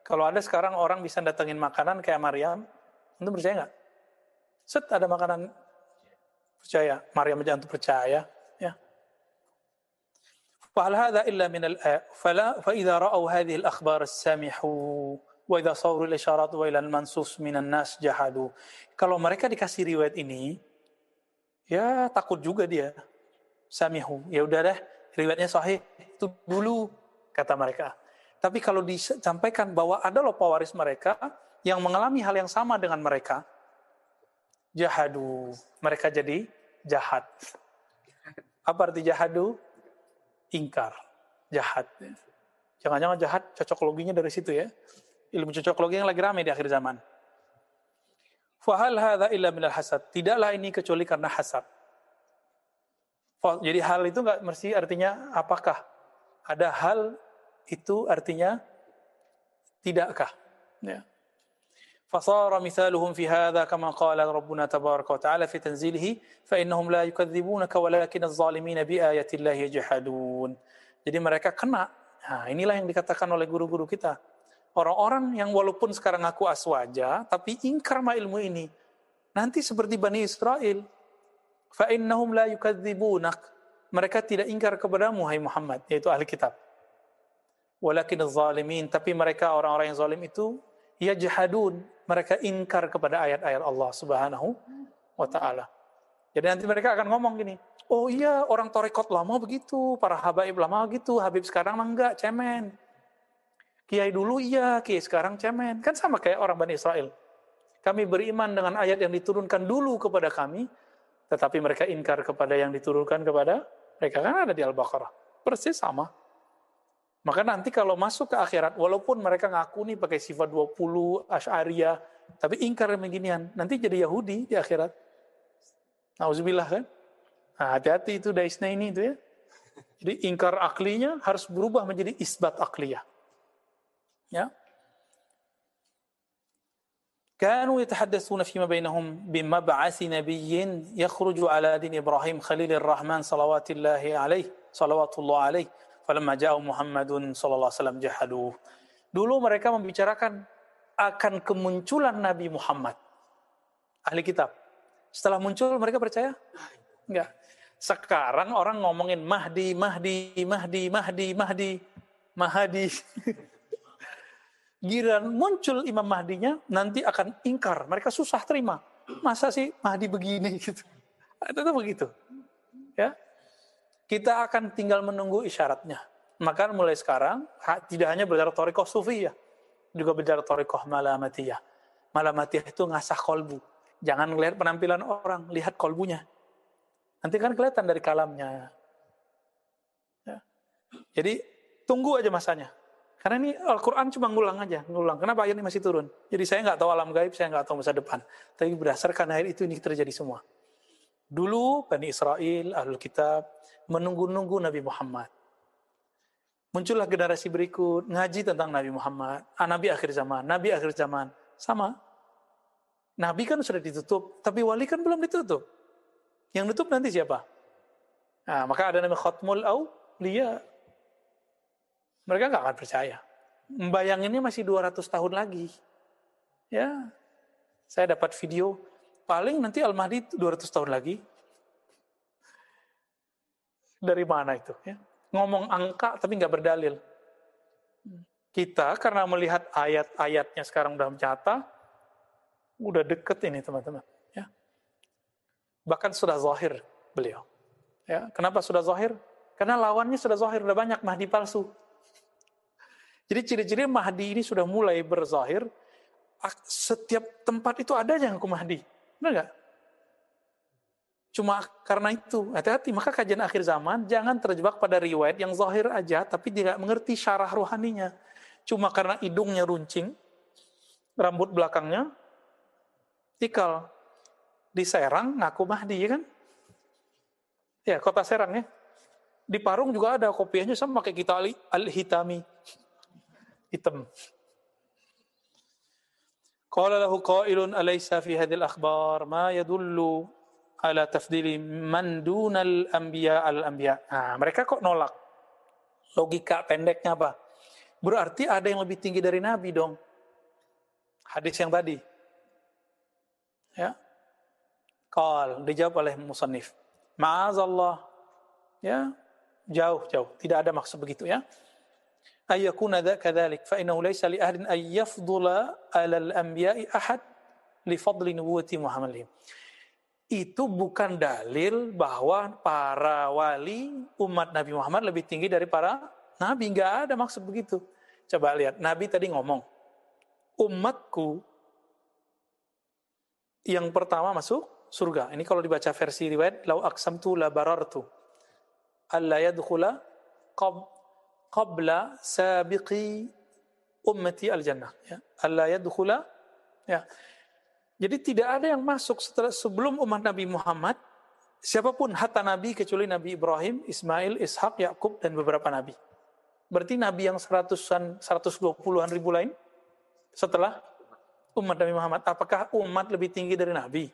Kalau ada sekarang orang bisa datengin makanan kayak Maryam, itu percaya enggak? Set ada makanan, percaya. Maryam aja untuk percaya. Ya. فهل هذا إلا من فإذا رأوا هذه الأخبار سمحوا وإذا صوروا الإشارات وإلى المنصوص من الناس جحدوا. Kalau mereka dikasih riwayat ini, ya takut juga dia. Samihu, ya udah deh, riwayatnya sahih itu dulu kata mereka. Tapi kalau disampaikan bahwa ada loh pewaris mereka yang mengalami hal yang sama dengan mereka, jahadu, mereka jadi jahat. Apa arti jahadu? Ingkar, jahat. Jangan-jangan jahat cocokologinya dari situ ya. Ilmu cocokologi yang lagi ramai di akhir zaman. Fahal hadza illa minal hasad. Tidaklah ini kecuali karena hasad. Jadi hal itu enggak mesti artinya apakah. Ada hal itu artinya tidakkah. Ya. فصار مثالهم في هذا كما قال ربنا تبارك وتعالى في تنزيله فإنهم لا يكذبونك ولكن الظالمين بآيات الله يجحدون. Jadi mereka kena. Nah, inilah yang dikatakan oleh guru-guru kita. Orang-orang yang walaupun sekarang ngaku aswaja tapi ingkar sama ilmu ini. Nanti seperti Bani Israel. فإنهم لا يكذبونك. Mereka tidak ingkar kepadamu hai Muhammad, yaitu ahli kitab. Walakin az-zalimin, tapi mereka orang-orang yang zalim itu yajhadun, mereka ingkar kepada ayat-ayat Allah Subhanahu wa taala. Jadi nanti mereka akan ngomong gini, oh iya orang tarekat lama begitu, para habaib lama gitu, habib sekarang mah enggak, cemen. Kiai dulu iya, kiai sekarang cemen. Kan sama kayak orang Bani Israel. Kami beriman dengan ayat yang diturunkan dulu kepada kami, tetapi mereka ingkar kepada yang diturunkan kepada mereka. Kan ada di Al-Baqarah. Persis sama. Maka nanti kalau masuk ke akhirat, walaupun mereka ngaku nih pakai sifat 20, Asy'ariyah, tapi ingkar beginian, nanti jadi Yahudi di akhirat. Nauzubillah kan? Nah, hati-hati itu daisna ini itu ya. Jadi ingkar aklinya harus berubah menjadi isbat akliyah. Ya. Kanu yatahaddatsuna fima bainahum bimab'ats nabiyyin yakhruju ala din Ibrahim Khalilur Rahman salawatullahi alaihi. Falamma ja'a Muhammadun sallallahu alaihi wasallam jahaduh. Dulu mereka membicarakan akan kemunculan Nabi Muhammad, ahli kitab. Setelah muncul mereka percaya? Enggak. Sekarang orang ngomongin Mahdi. Giliran muncul Imam Mahdinya, nanti akan ingkar. Mereka susah terima. Masa sih Mahdi begini gitu. Itu begitu. Ya. Kita akan tinggal menunggu isyaratnya. Maka mulai sekarang, tidak hanya belajar thariqah sufiyah, juga belajar thariqah malamatiyah. Malamatiyah itu ngasah kolbu. Jangan melihat penampilan orang, lihat kolbunya. Nanti kan kelihatan dari kalamnya. Ya. Jadi, tunggu aja masanya. Karena ini Al-Quran cuma ngulang aja. Kenapa ayat ini masih turun? Jadi saya nggak tahu alam gaib, saya nggak tahu masa depan. Tapi berdasarkan ayat itu, ini terjadi semua. Dulu Bani Israel, Ahlul Kitab, menunggu-nunggu Nabi Muhammad. Muncullah generasi berikut, ngaji tentang Nabi Muhammad, Nabi akhir zaman. Sama. Nabi kan sudah ditutup, tapi wali kan belum ditutup. Yang tutup nanti siapa? Nah, maka ada nama Khatmul Auliya. Mereka nggak akan percaya. Membayanginnya masih 200 tahun lagi. Ya, saya dapat video, paling nanti Al-Mahdi 200 tahun lagi. Dari mana itu? Ya? Ngomong angka tapi nggak berdalil. Kita karena melihat ayat-ayatnya sekarang udah nyata, udah deket ini teman-teman. Ya. Bahkan sudah zahir beliau. Ya. Kenapa sudah zahir? Karena lawannya sudah zahir, udah banyak Mahdi palsu. Jadi ciri-ciri Mahdi ini sudah mulai berzahir. Setiap tempat itu ada yang ngaku Mahdi. Benar nggak? Cuma karena itu, hati-hati. Maka kajian akhir zaman jangan terjebak pada riwayat yang zahir aja, tapi tidak mengerti syarah rohaninya. Cuma karena hidungnya runcing, rambut belakangnya tikal. Di Serang ngaku Mahdi, ya kan? Ya, kota Serang ya. Di Parung juga ada kopiahnya sama kayak kita Al-Hitami. Hitam. Qala lahu qailun alaysa fi hadhil akhbar ma yadullu ala tafdili man dunal anbiya al-anbiya. Nah, mereka kok nolak. Logika pendeknya apa? Berarti ada yang lebih tinggi dari Nabi dong. Hadis yang tadi. Ya. Dijawab oleh musannif. Ma'azallah. Ya. Jauh. Tidak ada maksud begitu ya. Ayyakuna kadzalik fa innahu laysa li ahadin ay yafdula 'alal anbiya'i ahad li fadli nubuwwati Muhammadin. Itu bukan dalil bahwa para wali umat Nabi Muhammad lebih tinggi dari para nabi. Enggak ada maksud begitu. Coba lihat, Nabi tadi ngomong, umatku yang pertama masuk surga. Ini kalau dibaca versi riwayat, lau aqsamtu la barartu alla yadkhula qabla sabiqi ummati al-jannah. Ya. Alla yadkhula. Ya. Jadi tidak ada yang masuk sebelum umat Nabi Muhammad, siapapun, hatta Nabi kecuali Nabi Ibrahim, Ismail, Ishak, Yakub, dan beberapa Nabi. Berarti Nabi yang 120-an ribu lain setelah umat Nabi Muhammad. Apakah umat lebih tinggi dari Nabi?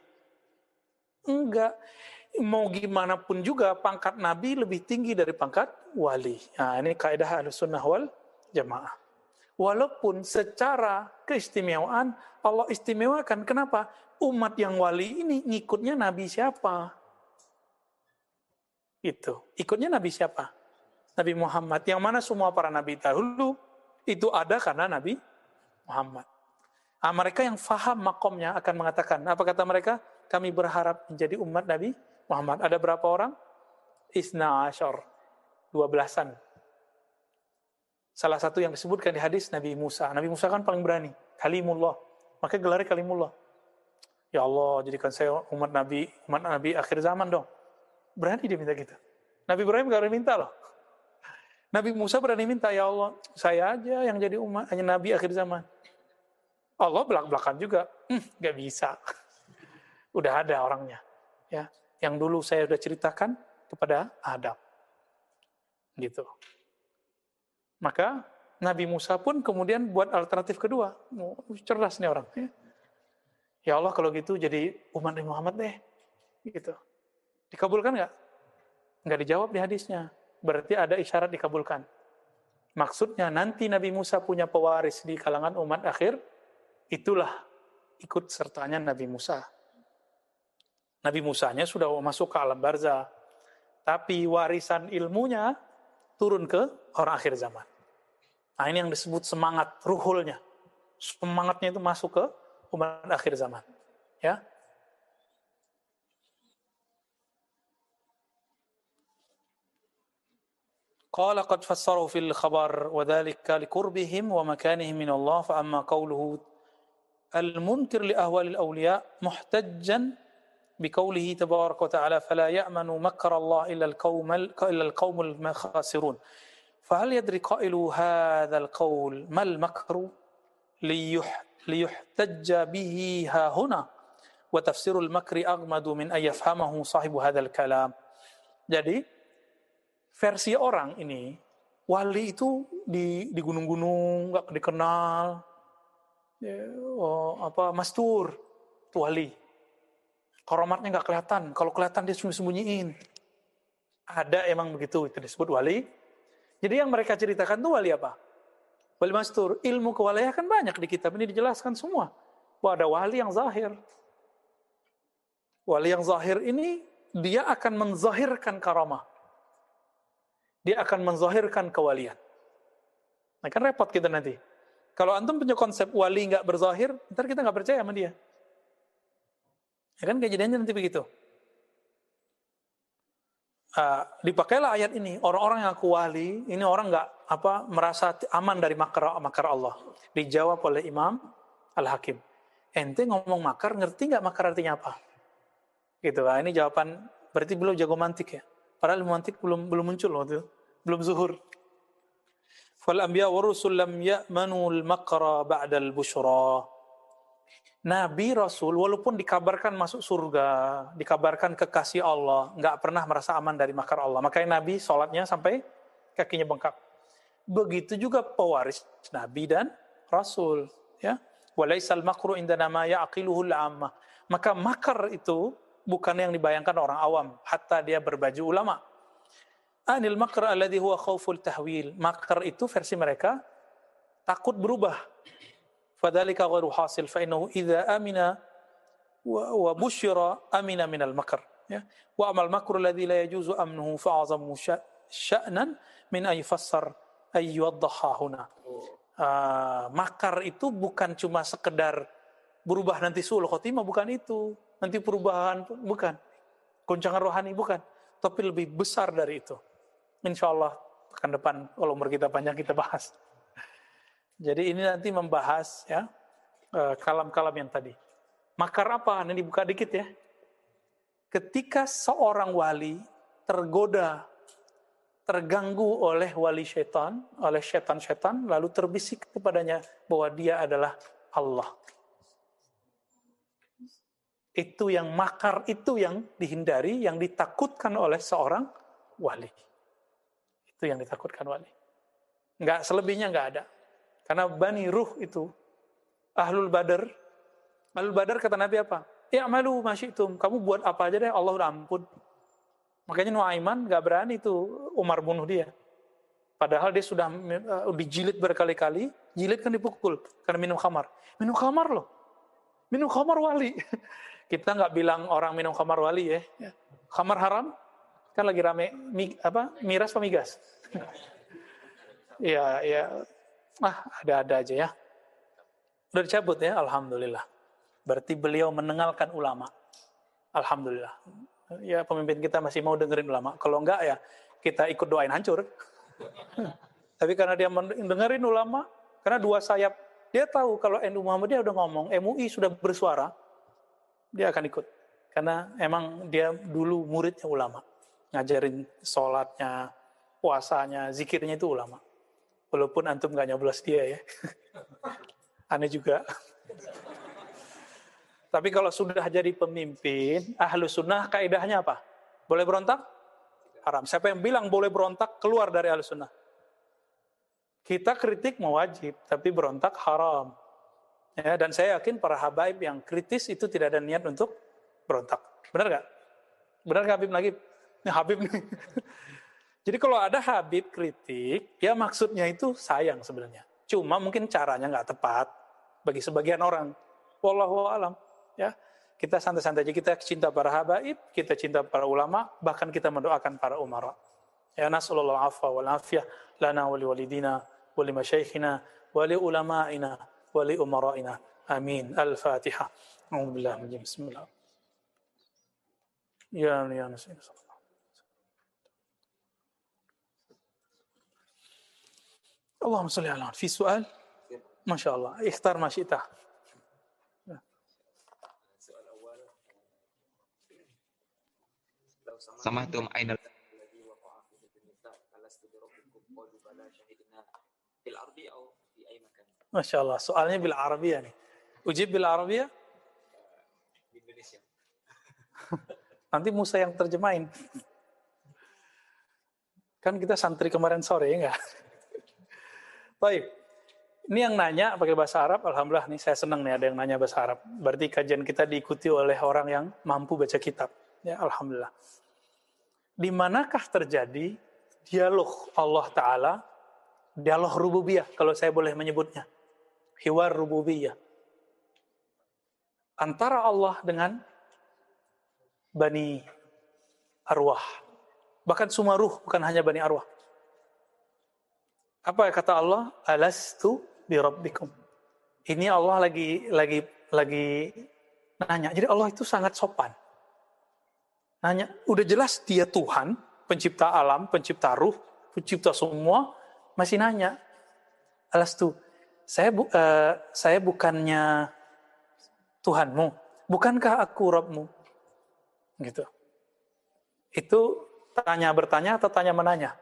Enggak. Mau gimana pun juga pangkat Nabi lebih tinggi dari pangkat wali. Nah, ini kaidah Ahlussunnah wal Jamaah. Walaupun secara keistimewaan Allah istimewakan. Kenapa? Umat yang wali ini ngikutnya Nabi siapa? Itu. Ikutnya Nabi siapa? Nabi Muhammad. Yang mana semua para nabi dahulu itu ada karena Nabi Muhammad. Nah, mereka yang faham makomnya akan mengatakan, apa kata mereka? Kami berharap menjadi umat Nabi Muhammad. Ada berapa orang? Isna Ashar, 12-an. Salah satu yang disebutkan di hadis Nabi Musa. Nabi Musa kan paling berani, Kalimullah. Makanya gelarnya Kalimullah. Ya Allah, jadikan saya umat Nabi akhir zaman dong. Berani dia minta gitu. Nabi Ibrahim gak berani minta loh. Nabi Musa berani minta, ya Allah, saya aja yang jadi umat, hanya Nabi akhir zaman. Allah belak-belakan juga, gak bisa. Udah ada orangnya. Ya, yang dulu saya sudah ceritakan kepada Adam. Gitu. Maka Nabi Musa pun kemudian buat alternatif kedua. Cerdas nih orang. Ya Allah, kalau gitu jadi umat Nabi Muhammad deh. Gitu. Dikabulkan nggak? Nggak dijawab di hadisnya. Berarti ada isyarat dikabulkan. Maksudnya nanti Nabi Musa punya pewaris di kalangan umat akhir, itulah ikut sertanya Nabi Musa. Nabi Musanya sudah masuk ke alam barzah, tapi warisan ilmunya turun ke orang akhir zaman. Nah, ini yang disebut semangat ruhulnya. Semangatnya itu masuk ke umat akhir zaman. Ya. Qala qad fassaru fil khabar wa dhalika liqurbihim wa makanihim min Allah fa amma qawluhu al-munkir li ahwali al-awliya muhtajjan biqawlihi tabaraka wa ta'ala fala ya'manu makra Allah illa al-qawm al-khasirun. فهل يدري قائل هذا القول ما المكر ليحتج به ها هنا وتفسير المكر أغمد من أن يفهمه صاحب هذا الكلام. Jadi versi orang ini, wali itu di gunung-gunung nggak dikenal, mastur itu wali, karamatnya nggak kelihatan, kalau kelihatan dia sembunyiin. Ada emang begitu, itu disebut wali. Jadi yang mereka ceritakan itu wali apa? Wali mastur. Ilmu kewalian kan banyak di kitab ini dijelaskan semua. Wah, ada wali yang zahir. Wali yang zahir ini dia akan menzahirkan karamah. Dia akan menzahirkan kewalian. Nah, kan repot kita nanti. Kalau antum punya konsep wali nggak berzahir, ntar kita nggak percaya sama dia. Ya kan kejadiannya nanti begitu. Dipakailah ayat ini, orang-orang yang aku wali, ini orang nggak merasa aman dari makar Allah. Dijawab oleh Imam Al-Hakim. Ente ngomong makar, ngerti nggak makar artinya apa? Gitu. Ini jawaban, berarti belum jago mantik ya. Padahal mantik belum muncul waktu itu, belum zuhur. Fal anbiya wa rusul lam ya'manu al-makra ba'da al-busyra. Nabi Rasul walaupun dikabarkan masuk surga, dikabarkan kekasih Allah, nggak pernah merasa aman dari makar Allah. Makanya Nabi sholatnya sampai kakinya bengkak. Begitu juga pewaris Nabi dan Rasul. Ya, walaisal makru indana ma ya'qiluhul ammah. Maka makar itu bukan yang dibayangkan orang awam, hatta dia berbaju ulama. Anil makr alladhi huwa khawful tahwil. Makar itu versi mereka takut berubah. Fadzalika ghairu hasil fa innahu idza amina wa busyira amina minal makr. Ya. Wa amal makru alladhi la yajuzu amnuhu fa azamu sya'nan min ayufassar ayyuwaddahahuna. Makar itu bukan cuma sekedar berubah nanti su'ul khotimah, bukan itu. Nanti perubahan, bukan. Goncangan rohani, bukan. Tapi lebih besar dari itu. Insya Allah, pekan depan, kalau umur kita panjang, kita bahas. Jadi ini nanti membahas ya kalam-kalam yang tadi. Makar apa? Ini dibuka dikit ya. Ketika seorang wali tergoda, terganggu oleh wali syaitan, oleh syaitan-syaitan, lalu terbisik kepadanya bahwa dia adalah Allah. Itu yang makar, itu yang dihindari, yang ditakutkan oleh seorang wali. Itu yang ditakutkan wali. Enggak, selebihnya enggak ada. Karena Bani Ruh itu, Ahlul Badar kata Nabi apa? I'malu ma syi'tum, kamu buat apa aja deh, Allah udah ampun. Makanya Nuaiman gak berani tuh Umar bunuh dia. Padahal dia sudah dijilid berkali-kali, jilid kan dipukul karena minum khamar. Minum khamar loh. Minum khamar wali. Kita nggak bilang orang minum khamar wali ya. Khamar haram kan lagi rame miras apa migas? Ya. Ada-ada aja ya. Udah dicabut ya, alhamdulillah. Berarti beliau menengalkan ulama. Alhamdulillah. Ya pemimpin kita masih mau dengerin ulama. Kalau enggak ya kita ikut doain hancur. Tapi karena dia dengerin ulama, karena dua sayap, dia tahu kalau NU Muhammadiyah udah ngomong, MUI sudah bersuara, dia akan ikut. Karena emang dia dulu muridnya ulama. Ngajarin sholatnya, puasanya, zikirnya itu ulama. Walaupun antum gak nyoblos dia ya. Aneh juga. Tapi kalau sudah jadi pemimpin, ahlu sunnah kaidahnya apa? Boleh berontak? Haram. Siapa yang bilang boleh berontak, keluar dari ahlu sunnah. Kita kritik mewajib, tapi berontak haram. Ya, dan saya yakin para habaib yang kritis itu tidak ada niat untuk berontak. Benar gak? Benar gak Habib lagi? Ini Habib nih. Jadi kalau ada Habib kritik, ya maksudnya itu sayang sebenarnya. Cuma mungkin caranya nggak tepat bagi sebagian orang. Wallahu a'lam. Ya, kita santai-santai aja, kita cinta para habaib, kita cinta para ulama, bahkan kita mendoakan para umara. Ya nasallallahu afwa wal afiyah lana wa liwalidina wa limasyaikhina wa li ulama'ina wa li umara'ina. Amin. Al-Fatihah. A'udzubillahi minaz bismillah. Ya nasihat. Allahumma shalli ala fi su'al. Masya Allah. Ikhtar ma syi'ta. Samahtum ainal Masya Allah. Soalnya bil Arabiyah nih. Ujib bil Arabiyah? Indonesia. Nanti Musa yang terjemahin. Kan kita santri kemarin sore ya enggak? Baik. Ini yang nanya pakai bahasa Arab, alhamdulillah nih saya senang nih ada yang nanya bahasa Arab. Berarti kajian kita diikuti oleh orang yang mampu baca kitab. Ya, alhamdulillah. Di manakah terjadi dialog Allah Ta'ala, dialog rububiyah, kalau saya boleh menyebutnya. Hiwar rububiyah. Antara Allah dengan Bani Arwah. Bahkan semua ruh, bukan hanya Bani Arwah. Apa kata Allah? Alastu bi rabbikum. Ini Allah lagi nanya. Jadi Allah itu sangat sopan. Nanya, udah jelas dia Tuhan, pencipta alam, pencipta ruh, pencipta semua, masih nanya. Alastu, saya bukannya Tuhanmu, bukankah aku Rabbmu? Gitu. Itu bertanya atau tanya menanya?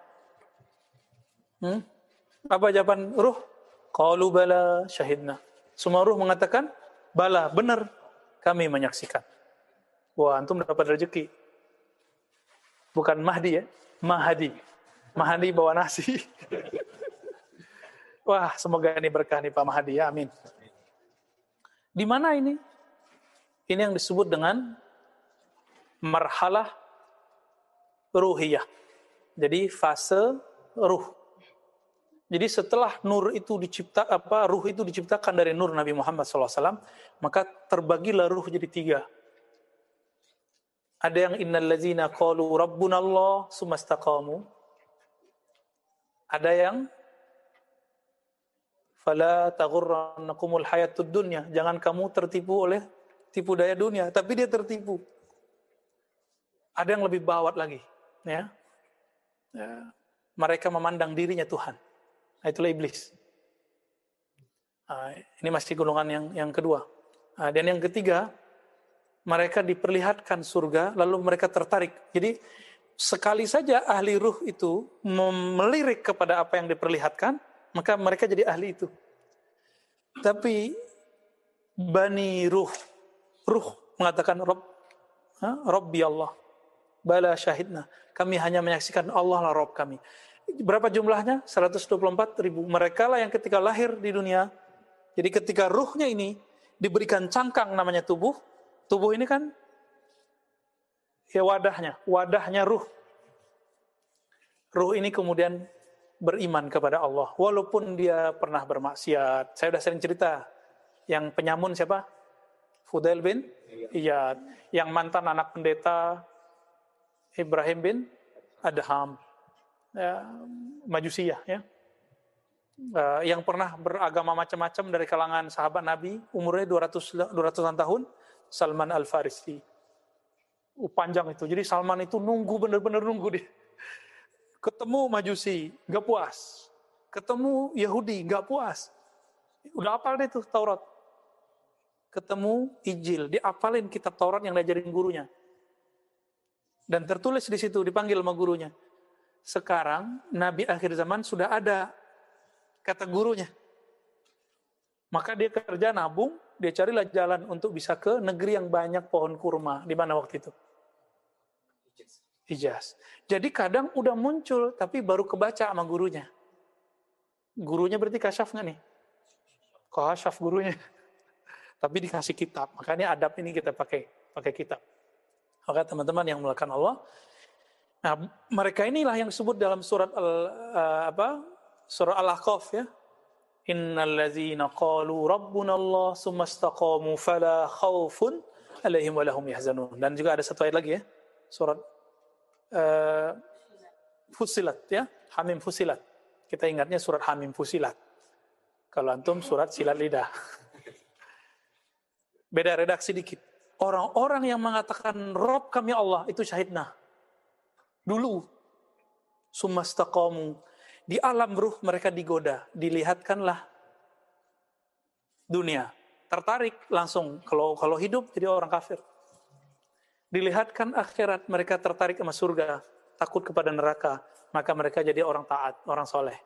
Apa jawaban ruh? Qalu bala syahidna. Semua ruh mengatakan, bala, benar, kami menyaksikan. Wah, antum dapat rezeki. Bukan Mahdi ya, Mahdi. Mahdi bawa nasi. Wah, semoga ini berkah nih Pak Mahdi ya, amin. Di mana ini? Ini yang disebut dengan marhalah ruhiyah. Jadi fase ruh. Jadi setelah ruh itu diciptakan dari nur Nabi Muhammad SAW, maka terbagilah ruh jadi 3. Ada yang innal ladzina qalu rabbunallah tsumma istaqamu. Ada yang fala taghurrannakumul hayatud dunya, jangan kamu tertipu oleh tipu daya dunia, tapi dia tertipu. Ada yang lebih bawat lagi, ya. Mereka memandang dirinya Tuhan. Nah, itulah iblis. Ini masih golongan yang kedua. Dan yang ketiga, mereka diperlihatkan surga, lalu mereka tertarik. Jadi sekali saja ahli ruh itu melirik kepada apa yang diperlihatkan, maka mereka jadi ahli itu. Tapi bani ruh mengatakan Rabbi Allah, bala syahidna, kami hanya menyaksikan Allah lah Rabb kami. Berapa jumlahnya? 124.000. Mereka lah yang ketika lahir di dunia, jadi ketika ruhnya ini diberikan cangkang namanya tubuh ini kan ya wadahnya ruh ini kemudian beriman kepada Allah walaupun dia pernah bermaksiat. Saya sudah sering cerita yang penyamun siapa? Fudail bin Iyad, yang mantan anak pendeta Ibrahim bin Adham, ya, Majusiyah, ya. Yang pernah beragama macam-macam dari kalangan sahabat Nabi, umurnya 200-an tahun, Salman Al-Farisi. Panjang itu. Jadi Salman itu benar-benar nunggu dia. Ketemu Majusi, nggak puas. Ketemu Yahudi, nggak puas. Udah hafal deh tuh Taurat. Ketemu Injil, diapalin kitab Taurat yang diajarin gurunya. Dan tertulis di situ, dipanggil sama gurunya. Sekarang Nabi akhir zaman sudah ada, kata gurunya. Maka dia kerja nabung, dia carilah jalan untuk bisa ke negeri yang banyak pohon kurma. Di mana waktu itu? Hijaz. Jadi kadang udah muncul, tapi baru kebaca sama gurunya. Gurunya berarti kasyaf nggak nih? Kasyaf gurunya. Tapi dikasih kitab. Makanya adab ini kita pakai kitab. Maka teman-teman yang melakukan Allah, nah mereka inilah yang disebut dalam surat surah Al-Ahqaf, ya. Innallazina qalu rabbunallah tsumma istaqamu fala khaufun alaihim wa lahum yahzanun. Dan juga ada satu ayat lagi, ya. Surat Fussilat, ya. Hamim Fussilat. Kita ingatnya surat Hamim Fussilat. Kalau antum surat Silat Lidah. Beda redaksi dikit. Orang-orang yang mengatakan Rabb kami Allah itu syahidna. Dulu sumastaqamu, di alam ruh mereka digoda, dilihatkanlah dunia, tertarik langsung kalau hidup jadi orang kafir. Dilihatkan akhirat, mereka tertarik sama surga, takut kepada neraka, maka mereka jadi orang taat, orang soleh.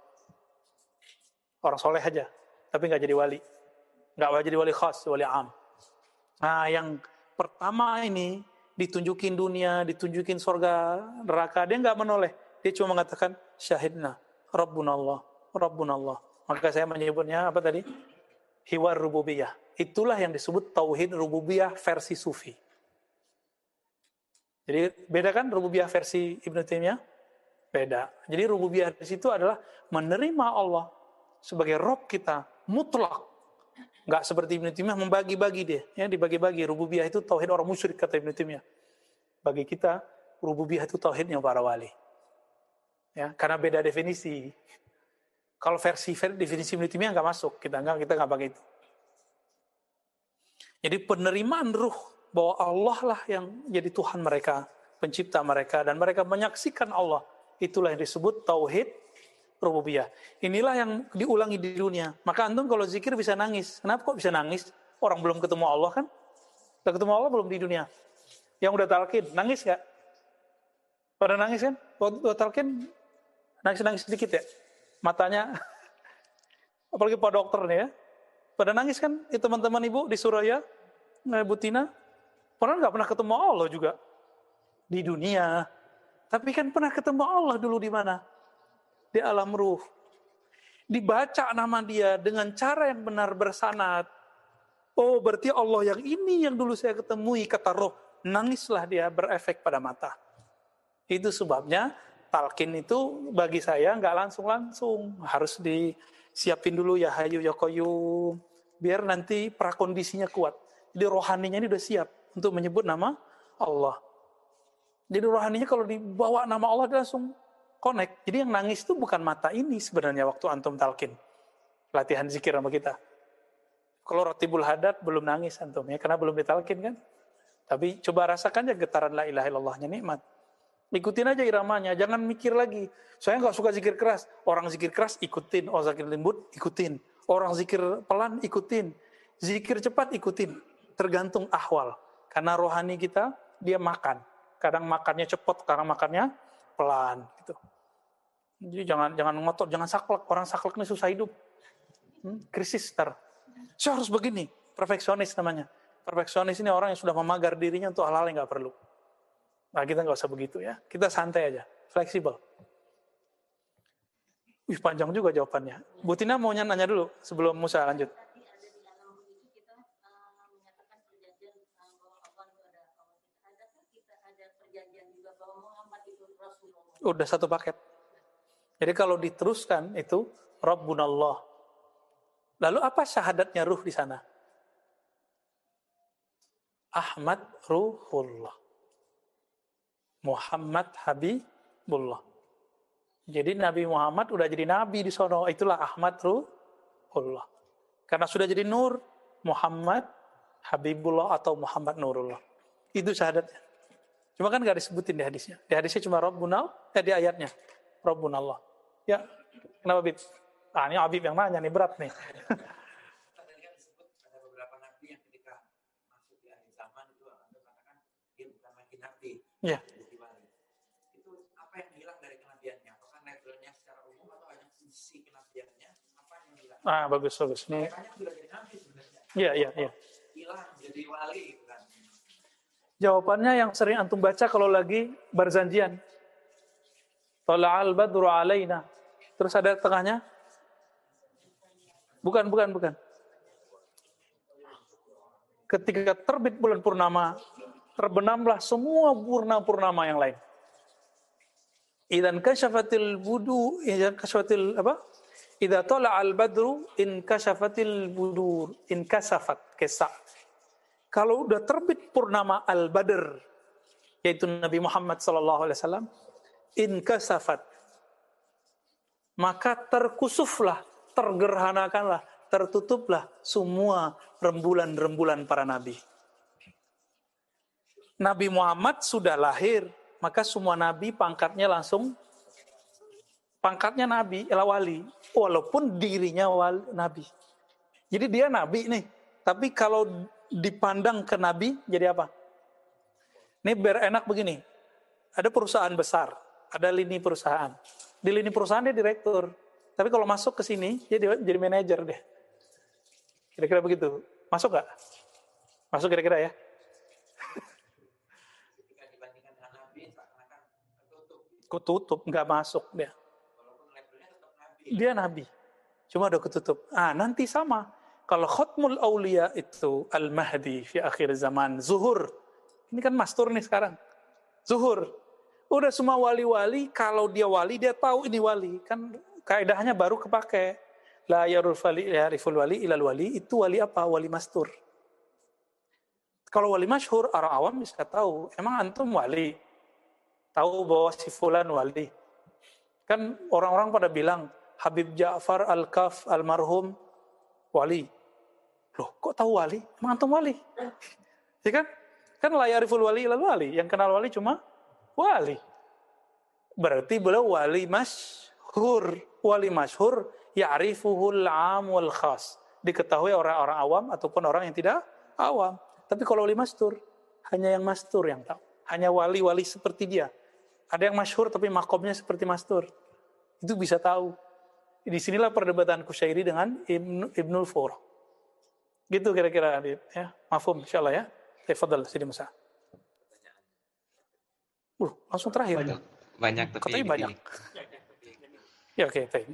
Orang soleh aja, tapi nggak jadi wali, nggak jadi wali khas, wali am. Nah, yang pertama ini ditunjukin dunia, ditunjukin surga, neraka, dia nggak menoleh, dia cuma mengatakan syahidna, Rabbunallah. Maka saya menyebutnya apa tadi? Hiwar rububiyah. Itulah yang disebut tauhid rububiyah versi sufi. Jadi beda kan rububiyah versi Ibnu Taimiyah? Beda. Jadi rububiyah di situ adalah menerima Allah sebagai Rabb kita mutlak. Nggak seperti Ibnu Taimiyah membagi-bagi dia, ya, dibagi-bagi. Rububiyah itu tauhid orang musyrik kata Ibnu Taimiyah. Bagi kita rububiyah itu tauhidnya para wali. Ya, karena beda definisi. Kalau versi definisi Ibnu Taimiyah nggak masuk, kita nggak pakai itu. Jadi penerimaan ruh bahwa Allah lah yang jadi Tuhan mereka, pencipta mereka, dan mereka menyaksikan Allah, itulah yang disebut tauhid rububiyah. Inilah yang diulangi di dunia. Maka antum kalau zikir bisa nangis. Kenapa kok bisa nangis? Orang belum ketemu Allah kan? Udah ketemu Allah belum di dunia? Yang udah talqin, nangis gak? Pada nangis kan? Waktu talqin, nangis sedikit ya? Matanya, apalagi Pak dokter nih ya. Pada nangis kan? Itu teman-teman ibu di Suraya, Bu Tina. Padahal gak pernah ketemu Allah juga. Di dunia. Tapi kan pernah ketemu Allah dulu di mana? Di alam ruh. Dibaca nama dia dengan cara yang benar bersanad. Oh, berarti Allah yang ini yang dulu saya ketemui, kata roh. Nangislah dia, berefek pada mata. Itu sebabnya talqin itu bagi saya nggak langsung. Harus disiapin dulu ya hayu ya qayyum. Biar nanti prakondisinya kuat. Jadi rohaninya ini udah siap untuk menyebut nama Allah. Jadi rohaninya kalau dibawa nama Allah dia langsung connect. Jadi yang nangis itu bukan mata ini sebenarnya waktu antum talqin. Latihan zikir sama kita. Kalau Ratibul Hadad belum nangis antum ya, karena belum ditalqin kan. Tapi coba rasakan aja getaran la ilaha illallahnya, nikmat. Ikutin aja iramanya, jangan mikir lagi. Saya nggak suka zikir keras. Orang zikir keras ikutin, orang zikir lembut ikutin. Orang zikir pelan ikutin. Zikir cepat ikutin. Tergantung ahwal. Karena rohani kita, dia makan. Kadang makannya cepat, kadang makannya pelan. Gitu. Jadi jangan ngotot, jangan saklek. Orang saklek ini susah hidup. Krisis ntar. Saya harus begini. Perfeksionis namanya. Perfeksionis ini orang yang sudah memagar dirinya untuk hal-hal yang nggak perlu. Nah, kita nggak usah begitu ya. Kita santai aja, fleksibel. Wih, panjang juga jawabannya. Bu Tina mau nanya dulu sebelum Musa lanjut. Tadi ada di alam itu kita menyatakan perjanjian bahwa Allah itu ada Allah. Adakah kita ada perjanjian juga bahwa Muhammad itu Rasulullah? Udah satu paket. Jadi kalau diteruskan itu Rabbunallah. Lalu apa syahadatnya ruh di sana? Ahmad Ruhullah. Muhammad Habibullah. Jadi Nabi Muhammad udah jadi nabi di sono, itulah Ahmad Ruhullah. Karena sudah jadi nur, Muhammad Habibullah atau Muhammad Nurullah. Itu syahadatnya. Cuma kan gak disebutin di hadisnya. Di hadisnya cuma Rabbunal, di ayatnya Rabbunallah. Ya, kenapa Bib? Ah, ini Habib yang nanya nih, berat nih. Tadi kan disebut ada beberapa nabi yang ketika masuk di akhir zaman itu Anda katakan dia bukan lagi nabi. Iya. Itu apa yang hilang dari kenabiannya? Apakah levelnya secara umum atau hanya sisi kenabiannya? Apa yang hilang? Ah, bagus. Nih. Makanya sudah jadi nabi sebenarnya. Iya. Hilang jadi wali gitu kan. Jawabannya yang sering antum baca kalau lagi berzanjian. Tala'al badru alaina. Terus ada tengahnya? Bukan. Ketika terbit bulan purnama, terbenamlah semua purnama yang lain. Idzan kasyafatil budu, idzan kasyafatil apa? Idza tala'al badru in kasyafatil budur, in kasafat kesa. Kalau udah terbit purnama al-badr, yaitu Nabi Muhammad sallallahu alaihi wasallam, in kasafat, maka terkusuflah, tergerhanakanlah, tertutuplah semua rembulan-rembulan para nabi. Nabi Muhammad sudah lahir, maka semua nabi pangkatnya nabi, wali, walaupun dirinya nabi. Jadi dia nabi nih, tapi kalau dipandang ke nabi jadi apa? Ini biar enak begini. Ada perusahaan besar, ada lini perusahaan. Di lini perusahaan dia direktur. Tapi kalau masuk ke sini, dia jadi manajer deh. Kira-kira begitu. Masuk nggak? Masuk kira-kira ya? Ketika dibandingkan dengan nabi seakan-akan tertutup. Ketutup, nggak masuk dia. Walaupun levelnya tetap nabi. Dia nabi. Cuma udah ketutup. Nanti sama. Kalau Khatmul Aulia itu Al-Mahdi fi akhir zaman. Zuhur. Ini kan mastur nih sekarang. Zuhur. Udah semua wali-wali, kalau dia wali, dia tahu ini wali. Kan kaidahnya baru kepake. La yariful wali ilal wali. Itu wali apa? Wali mastur. Kalau wali masyhur, orang awam bisa tahu. Emang antum wali? Tahu bahwa si fulan wali. Kan orang-orang pada bilang, Habib Ja'far Al-Kaf Almarhum wali. Loh, kok tahu wali? Emang antum wali? Ya kan? Kan la yariful wali ilal wali. Yang kenal wali cuma wali. Berarti beliau wali masyhur. Wali masyhur ya'rifuhul 'am wal khas. Diketahui orang-orang awam ataupun orang yang tidak awam. Tapi kalau wali mastur, hanya yang mastur yang tahu. Hanya wali-wali seperti dia. Ada yang masyhur tapi makomnya seperti mastur. Itu bisa tahu. Di sinilah perdebatan Kusyairi dengan Ibnul Fur. Gitu kira-kira ya. Mafhum insyaallah ya. Tafadhal Sidi Musa. Langsung terakhir. Banyak tapi Katanya banyak. Ya oke, baik.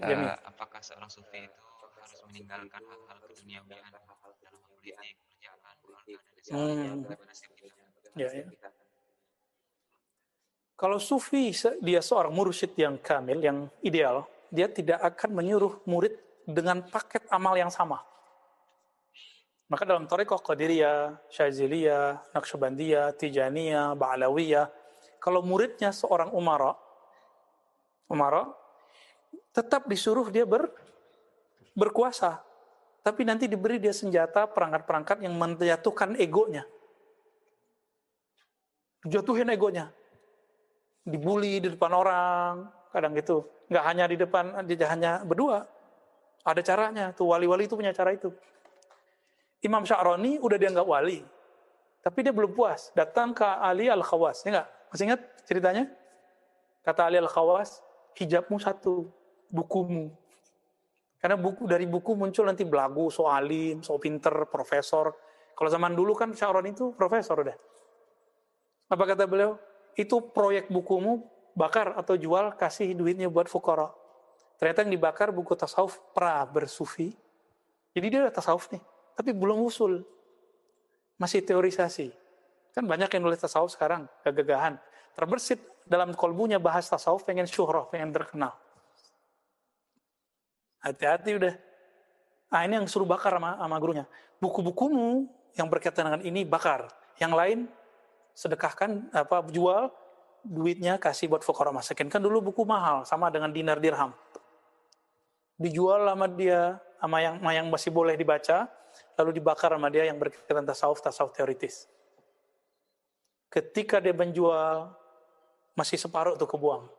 Apakah seorang sufi itu harus meninggalkan hal-hal keduniawian dalam politik, perjalanan, keluarga, dan Ya. Kalau sufi dia seorang mursyid yang kamil, yang ideal, dia tidak akan menyuruh murid dengan paket amal yang sama. Maka dalam thariqah Qadiriyah, Syaziliyah, Naqsyabandiyah, Tijaniyah, Ba'alawiyah, kalau muridnya seorang umara, Umara, tetap disuruh dia berkuasa. Tapi nanti diberi dia senjata, perangkat-perangkat yang menjatuhkan egonya. Jatuhin egonya. Dibully di depan orang, kadang gitu. Nggak hanya di depan, dia hanya berdua. Ada caranya, tuh wali-wali itu punya cara itu. Imam Sya'rani udah dianggap wali. Tapi dia belum puas. Datang ke Ali Al-Khawas. Ya nggak? Masih ingat ceritanya? Kata Ali Al-Khawas, hijabmu satu, bukumu. Karena dari buku muncul nanti belagu, so alim, so pinter, profesor. Kalau zaman dulu kan Sya'rani itu profesor udah. Apa kata beliau? Itu proyek bukumu, bakar atau jual, kasih duitnya buat fukara. Ternyata yang dibakar buku tasawuf bersufi. Jadi dia udah tasawuf nih, tapi belum usul. Masih teorisasi. Kan banyak yang nulis tasawuf sekarang, gagahan. Terbersit dalam kolbunya bahas tasawuf, pengen syuhrah, pengen terkenal. Hati-hati udah. Nah, ini yang suruh bakar sama gurunya. Buku-bukumu yang berkaitan dengan ini bakar. Yang lain sedekahkan, jual, duitnya kasih buat fuqara masakin. Kan dulu buku mahal, sama dengan dinar dirham. Dijual sama dia, sama yang masih boleh dibaca, lalu dibakar sama dia yang berkaitan tasawuf teoritis. Ketika dia menjual, masih separuh tuh kebuang.